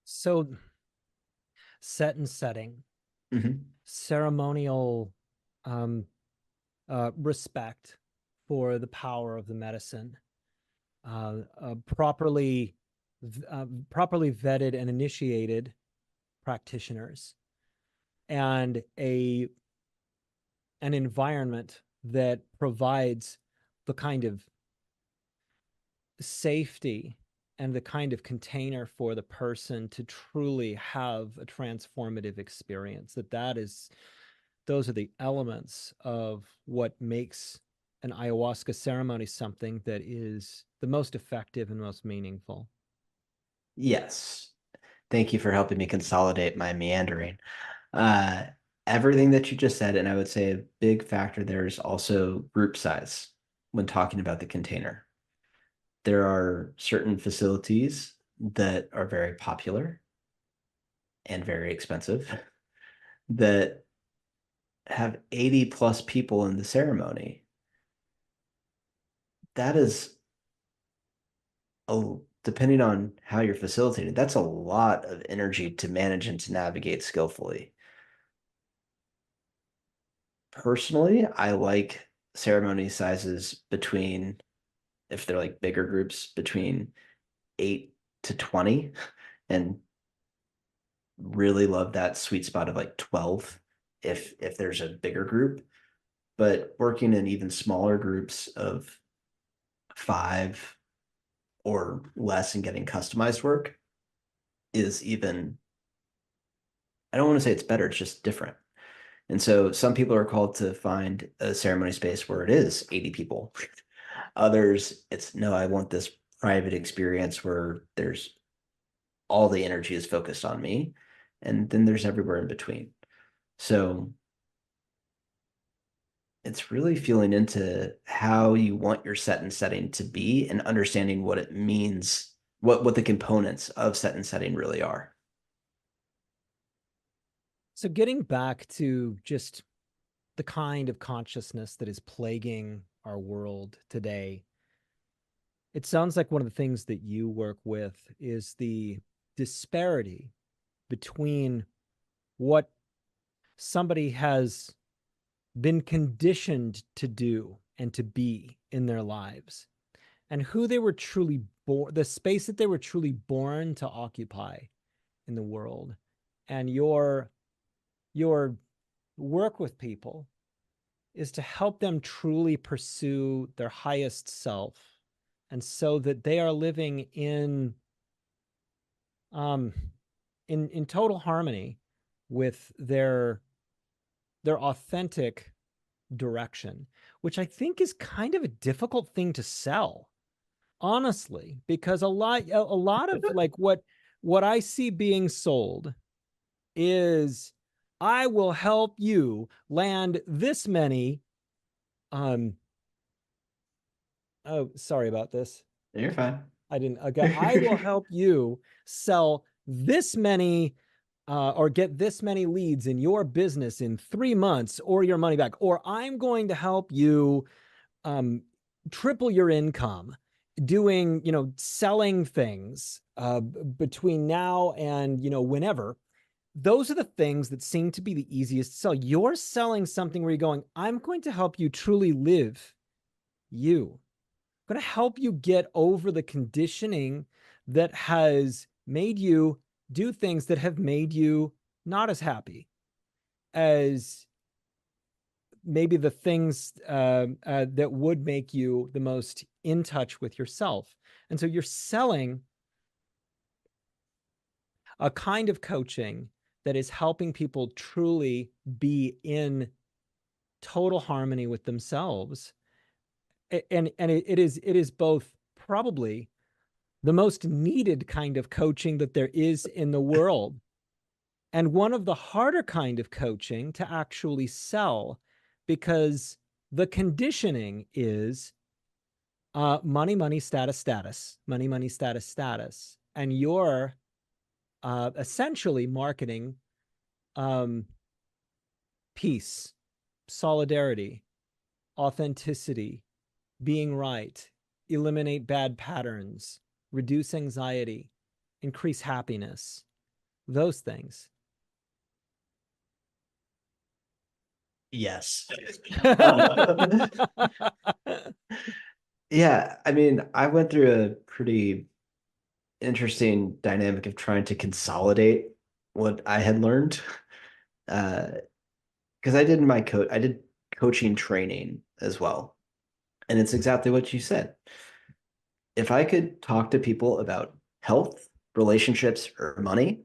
So, set and setting, Mm-hmm. ceremonial um, respect for the power of the medicine, properly properly vetted and initiated practitioners, and an environment that provides the kind of safety and the kind of container for the person to truly have a transformative experience. Those are the elements of what makes an ayahuasca ceremony something that is the most effective and most meaningful. Yes. Thank you for helping me consolidate my meandering. Uh, Everything that you just said, and I would say a big factor there is also group size when talking about the container. There are certain facilities that are very popular and very expensive that have 80 plus people in the ceremony. That is a depending on how you're facilitating, that's a lot of energy to manage and to navigate skillfully. Personally, I like ceremony sizes between, if they're like bigger groups, between 8 to 20, and really love that sweet spot of like 12 if there's a bigger group. But working in even smaller groups of 5 or less and getting customized work is even, I don't want to say it's better, it's just different. And so some people are called to find a ceremony space where it is 80 people. Others, it's no, I want this private experience where there's all the energy is focused on me. And then there's everywhere in between. So it's really feeling into how you want your set and setting to be and understanding what it means, what the components of set and setting really are. So, getting back to just the kind of consciousness that is plaguing our world today, it sounds like one of the things that you work with is the disparity between what somebody has been conditioned to do and to be in their lives and who they were truly born, the space that they were truly born to occupy in the world. And your work with people is to help them truly pursue their highest self, and so that they are living um in total harmony with their authentic direction, which I think is kind of a difficult thing to sell, honestly, because a lot of like what I see being sold is, I will help you land this many um oh, sorry about this. You're fine. I didn't. Okay, I will help you sell this many or get this many leads in your business in 3 months or your money back. Or I'm going to help you triple your income doing, selling things between now and, whenever. Those are the things that seem to be the easiest to sell. You're selling something where you're going, I'm going to help you truly live you. I'm going to help you get over the conditioning that has made you do things that have made you not as happy as maybe the things that would make you the most in touch with yourself. And so you're selling a kind of coaching that is helping people truly be in total harmony with themselves. And it is both probably the most needed kind of coaching that there is in the world, and one of the harder kind of coaching to actually sell, because the conditioning is money, money, status, status, money, money, status, status. And you're essentially marketing um, peace, solidarity, authenticity, being right, eliminate bad patterns, reduce anxiety, increase happiness, those things. Yes. Uh, yeah, I mean, I went through a pretty interesting dynamic of trying to consolidate what I had learned. Because I did coaching training as well. And it's exactly what you said. If I could talk to people about health, relationships, or money,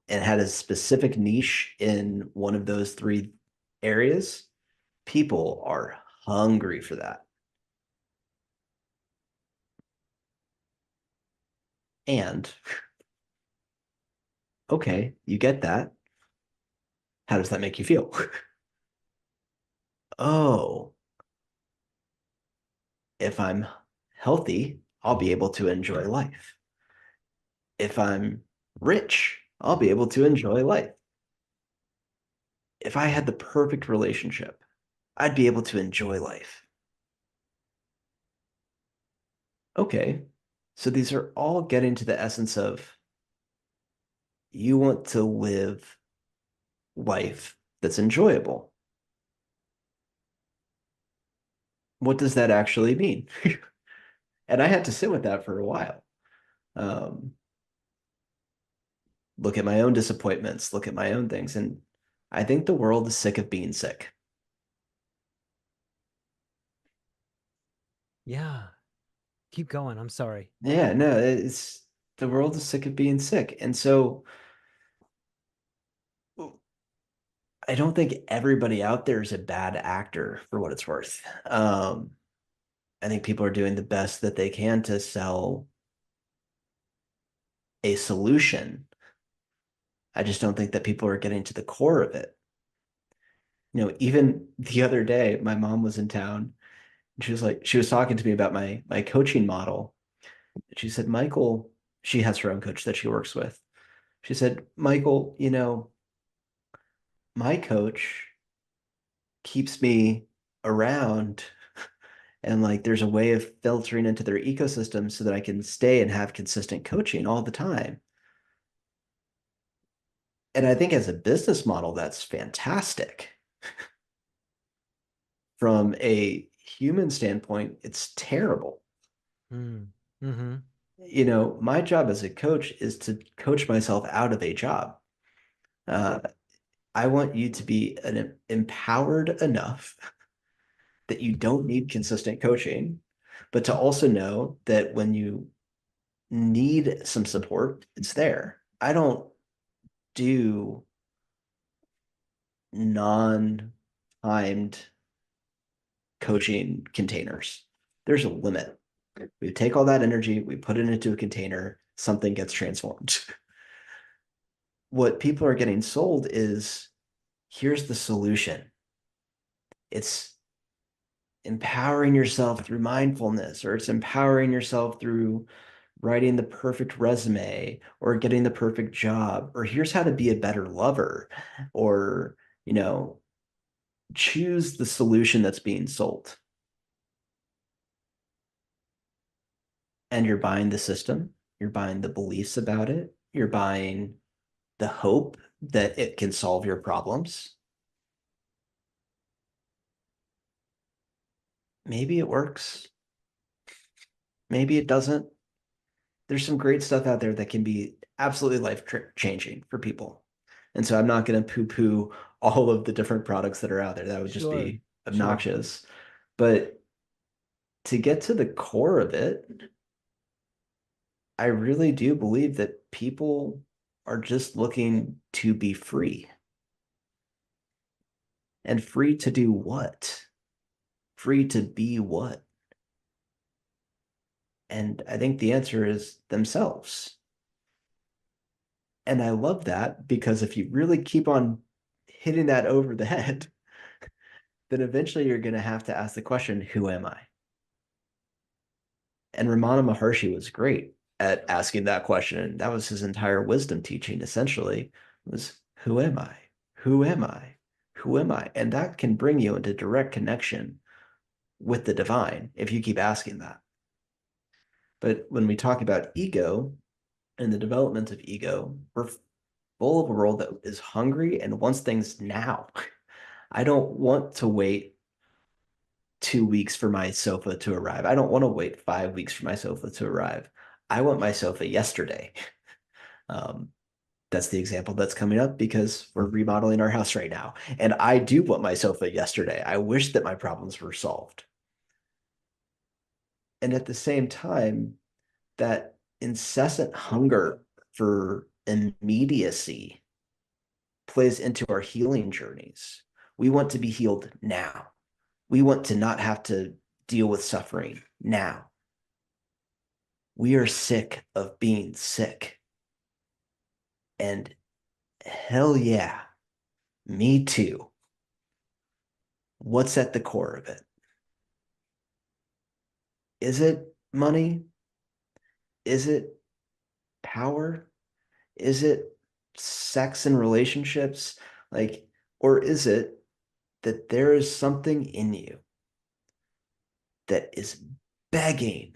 and had a specific niche in one of those three areas, people are hungry for that. And okay, you get that. How does that make you feel? Oh, if I'm healthy, I'll be able to enjoy life. If I'm rich, I'll be able to enjoy life. If I had the perfect relationship, I'd be able to enjoy life. Okay. So these are all getting to the essence of you want to live life that's enjoyable. What does that actually mean? And I had to sit with that for a while. Um, Look at my own disappointments, look at my own things. And I think the world is sick of being sick. Yeah. Keep going. I'm sorry. Yeah, no, it's the world is sick of being sick. And so I don't think everybody out there is a bad actor for what it's worth. I think people are doing the best that they can to sell a solution. I just don't think that people are getting to the core of it. Even the other day, my mom was in town and she was talking to me about my coaching model. She said, Michael, she has her own coach that she works with. She said, Michael, my coach keeps me around and like there's a way of filtering into their ecosystem so that I can stay and have consistent coaching all the time. And I think as a business model, that's fantastic. From a human standpoint, it's terrible. Mm. Mm-hmm. My job as a coach is to coach myself out of a job. Uh, I want you to be empowered enough that you don't need consistent coaching, but to also know that when you need some support, it's there. I don't do non-timed coaching containers. There's a limit. We take all that energy, we put it into a container, something gets transformed. What people are getting sold is here's the solution. It's empowering yourself through mindfulness, or it's empowering yourself through writing the perfect resume or getting the perfect job, or here's how to be a better lover, or, you know, choose the solution that's being sold. And you're buying the system, you're buying the beliefs about it, you're buying the hope that it can solve your problems. Maybe it works, maybe it doesn't. There's some great stuff out there that can be absolutely life changing for people. And so I'm not going to poo poo all of the different products that are out there. That would just Sure. be Sure. obnoxious. But to get to the core of it, I really do believe that people are just looking to be free. And free to do what? Free to be what? And I think the answer is themselves. And I love that because if you really keep on hitting that over the head, then eventually you're going to have to ask the question, who am I? And Ramana Maharshi was great at asking that question. That was his entire wisdom teaching, essentially, was who am I? Who am I? Who am I? And that can bring you into direct connection with the divine if you keep asking that. But when we talk about ego and the development of ego, we're full of a world that is hungry and wants things now. I don't want to wait 2 weeks for my sofa to arrive. I don't want to wait 5 weeks for my sofa to arrive. I want my sofa yesterday. Um, that's the example that's coming up because we're remodeling our house right now. And I do want my sofa yesterday. I wish that my problems were solved. And at the same time, that incessant hunger for immediacy plays into our healing journeys. We want to be healed now. We want to not have to deal with suffering now. We are sick of being sick. And hell yeah, me too. What's at the core of it? Is it money? Is it power? Is it sex and relationships? Like, or is it that there is something in you that is begging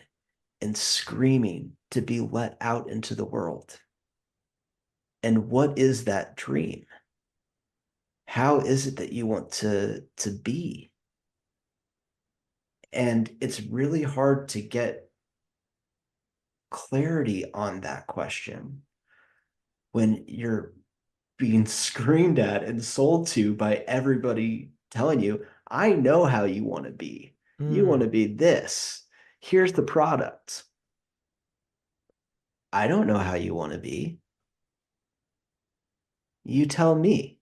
and screaming to be let out into the world? And what is that dream? How is it that you want to be? And it's really hard to get clarity on that question when you're being screamed at and sold to by everybody telling you, I know how you want to be. You want Mm. to be this. Here's the product. I don't know how you want to be. You tell me.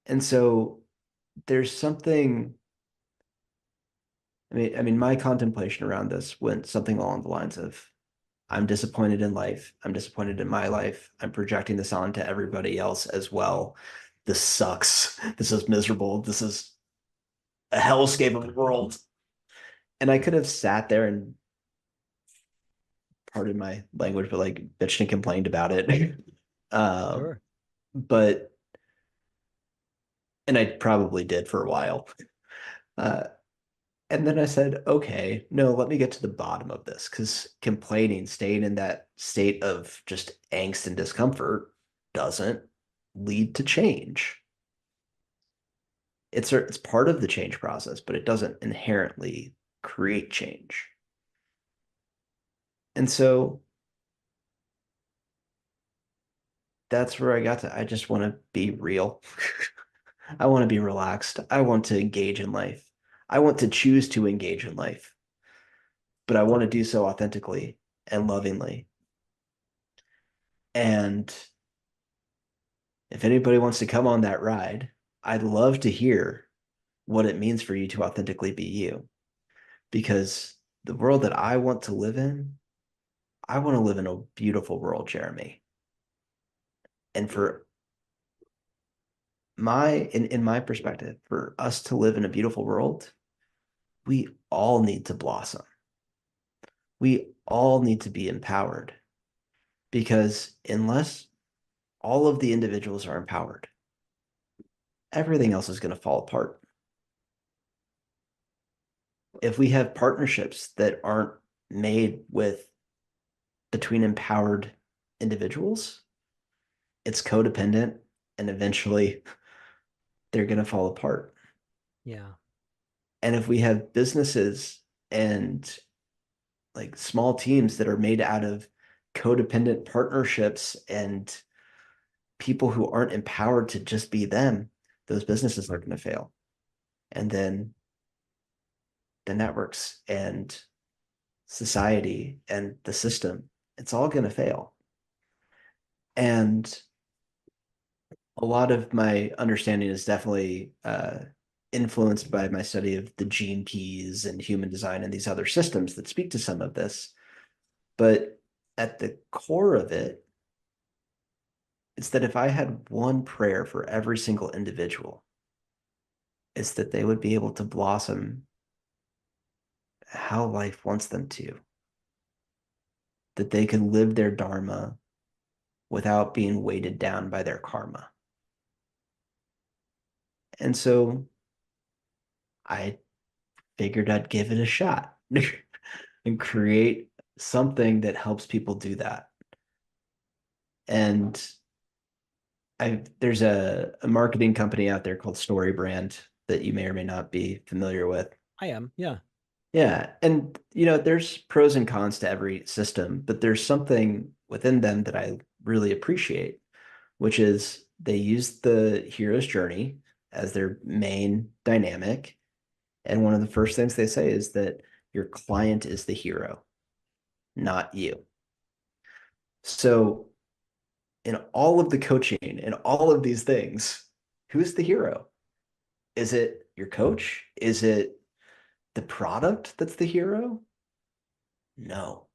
And so there's something, I mean, my contemplation around this went something along the lines of I'm disappointed in life. I'm disappointed in my life. I'm projecting this on to everybody else as well. This sucks. This is miserable. This is a hellscape of a world. And I could have sat there and, pardon my language, but like bitched and complained about it. um, Sure. but and I probably did for a while. Uh, and then I said, okay, no, let me get to the bottom of this because complaining, staying in that state of just angst and discomfort doesn't lead to change. It's part of the change process, but it doesn't inherently create change. And so that's where I got to. I just want to be real. I want to be relaxed. I want to engage in life. I want to choose to engage in life, but I want to do so authentically and lovingly. And if anybody wants to come on that ride, I'd love to hear what it means for you to authentically be you. Because the world that I want to live in, I want to live in a beautiful world, Jeremy. And for in my perspective, for us to live in a beautiful world, we all need to blossom. We all need to be empowered because unless all of the individuals are empowered, everything else is going to fall apart. If we have partnerships that aren't made with between empowered individuals, it's codependent and eventually they're going to fall apart. Yeah. And if we have businesses and like small teams that are made out of codependent partnerships and people who aren't empowered to just be them, those businesses are going to fail. And then the networks and society and the system, it's all going to fail. And a lot of my understanding is definitely influenced by my study of the gene keys and human design and these other systems that speak to some of this. But at the core of it, it's that if I had one prayer for every single individual, it's that they would be able to blossom how life wants them to, that they could live their dharma without being weighted down by their karma. And so I figured I'd give it a shot and create something that helps people do that. And there's a marketing company out there called Story Brand that you may or may not be familiar with. I am. Yeah. Yeah. And, there's pros and cons to every system, but there's something within them that I really appreciate, which is they use the hero's journey as their main dynamic. And one of the first things they say is that your client is the hero, not you. So, in all of the coaching and all of these things, who's the hero? Is it your coach? Is it the product that's the hero? No,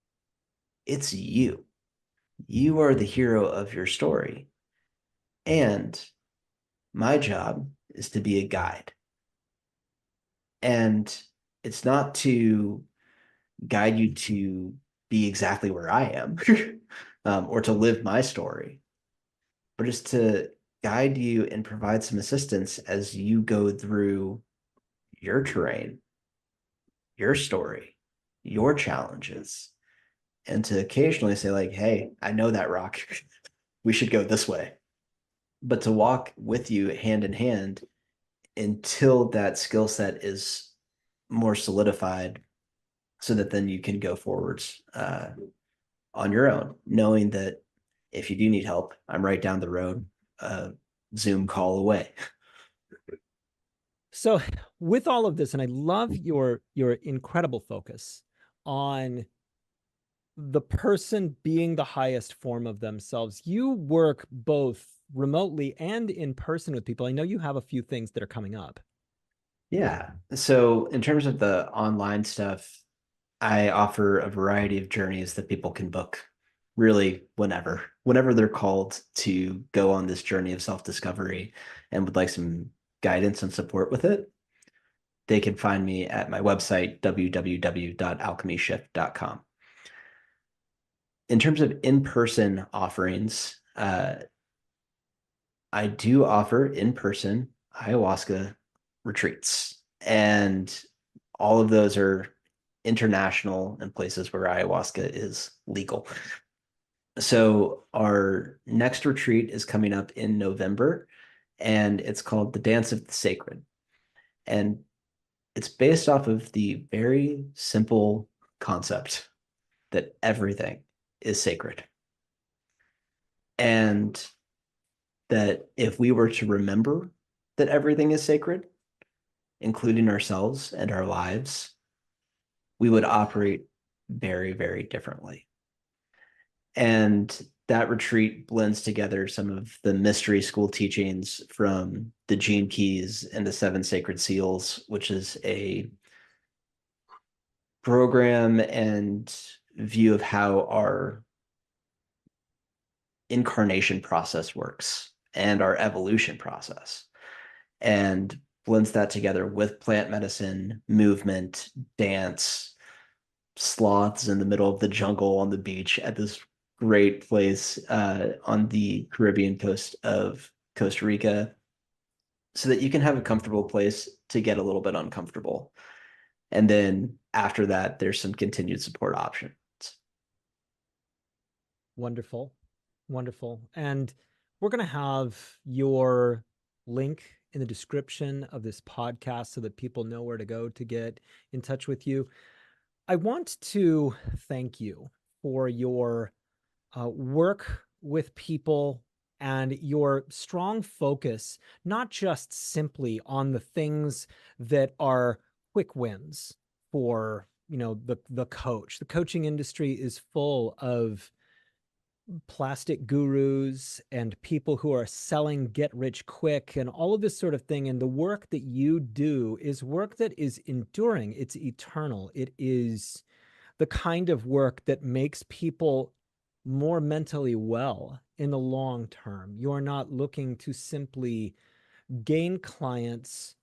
it's you. You are the hero of your story. And my job is to be a guide. And it's not to guide you to be exactly where I am or to live my story, but just to guide you and provide some assistance as you go through your terrain, your story, your challenges, and to occasionally say, like, hey, I know that rock. We should go this way. But to walk with you hand in hand until that skill set is more solidified so that then you can go forwards on your own, knowing that if you do need help, I'm right down the road, Zoom call away. So with all of this, and I love your incredible focus on the person being the highest form of themselves. You work both remotely and in person with people. I know you have a few things that are coming up. Yeah. So in terms of the online stuff, I offer a variety of journeys that people can book really whenever they're called to go on this journey of self-discovery and would like some guidance and support with it. They can find me at my website, www.alchemyshift.com. In terms of in-person offerings, I do offer in-person ayahuasca retreats, and all of those are international and places where ayahuasca is legal. So our next retreat is coming up in November, and it's called the Dance of the Sacred. And it's based off of the very simple concept that everything is sacred. And that if we were to remember that everything is sacred, including ourselves and our lives, we would operate very, very differently. And that retreat blends together some of the mystery school teachings from the Gene Keys and the Seven Sacred Seals, which is a program and view of how our incarnation process works and our evolution process. and blends that together with plant medicine, movement, dance, sloths in the middle of the jungle on the beach at this great place on the Caribbean coast of Costa Rica, so that you can have a comfortable place to get a little bit uncomfortable. And then after that, there's some continued support options. Wonderful. Wonderful. And we're going to have your link in the description of this podcast so that people know where to go to get in touch with you. I want to thank you for your work with people and your strong focus, not just simply on the things that are quick wins for the coach. The coaching industry is full of plastic gurus and people who are selling get rich quick and all of this sort of thing. And the work that you do is work that is enduring, it's eternal. It is the kind of work that makes people more mentally well in the long term. You're not looking to simply gain clients,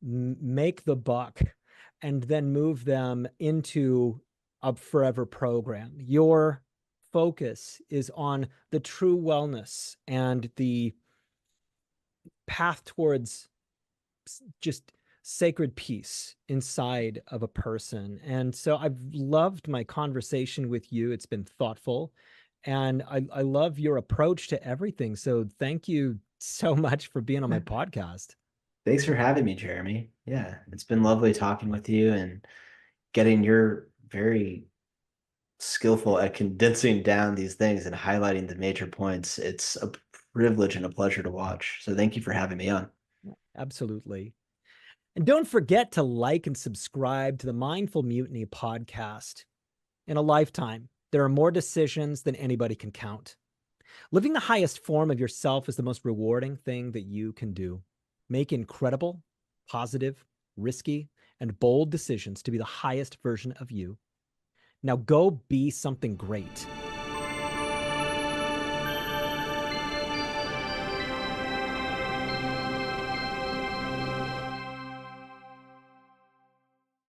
make the buck, and then move them into a forever program. Your focus is on the true wellness and the path towards just sacred peace inside of a person. And so I've loved my conversation with you. It's been thoughtful. And I love your approach to everything. So thank you so much for being on my podcast. Thanks for having me, Jeremy. Yeah, it's been lovely talking with you and getting your very skillful at condensing down these things and highlighting the major points. It's a privilege and a pleasure to watch. So thank you for having me on. Absolutely. And don't forget to like and subscribe to the Mindful Mutiny podcast. In a lifetime, there are more decisions than anybody can count. Living the highest form of yourself is the most rewarding thing that you can do. Make incredible, positive, risky, and bold decisions to be the highest version of you. Now go be something great.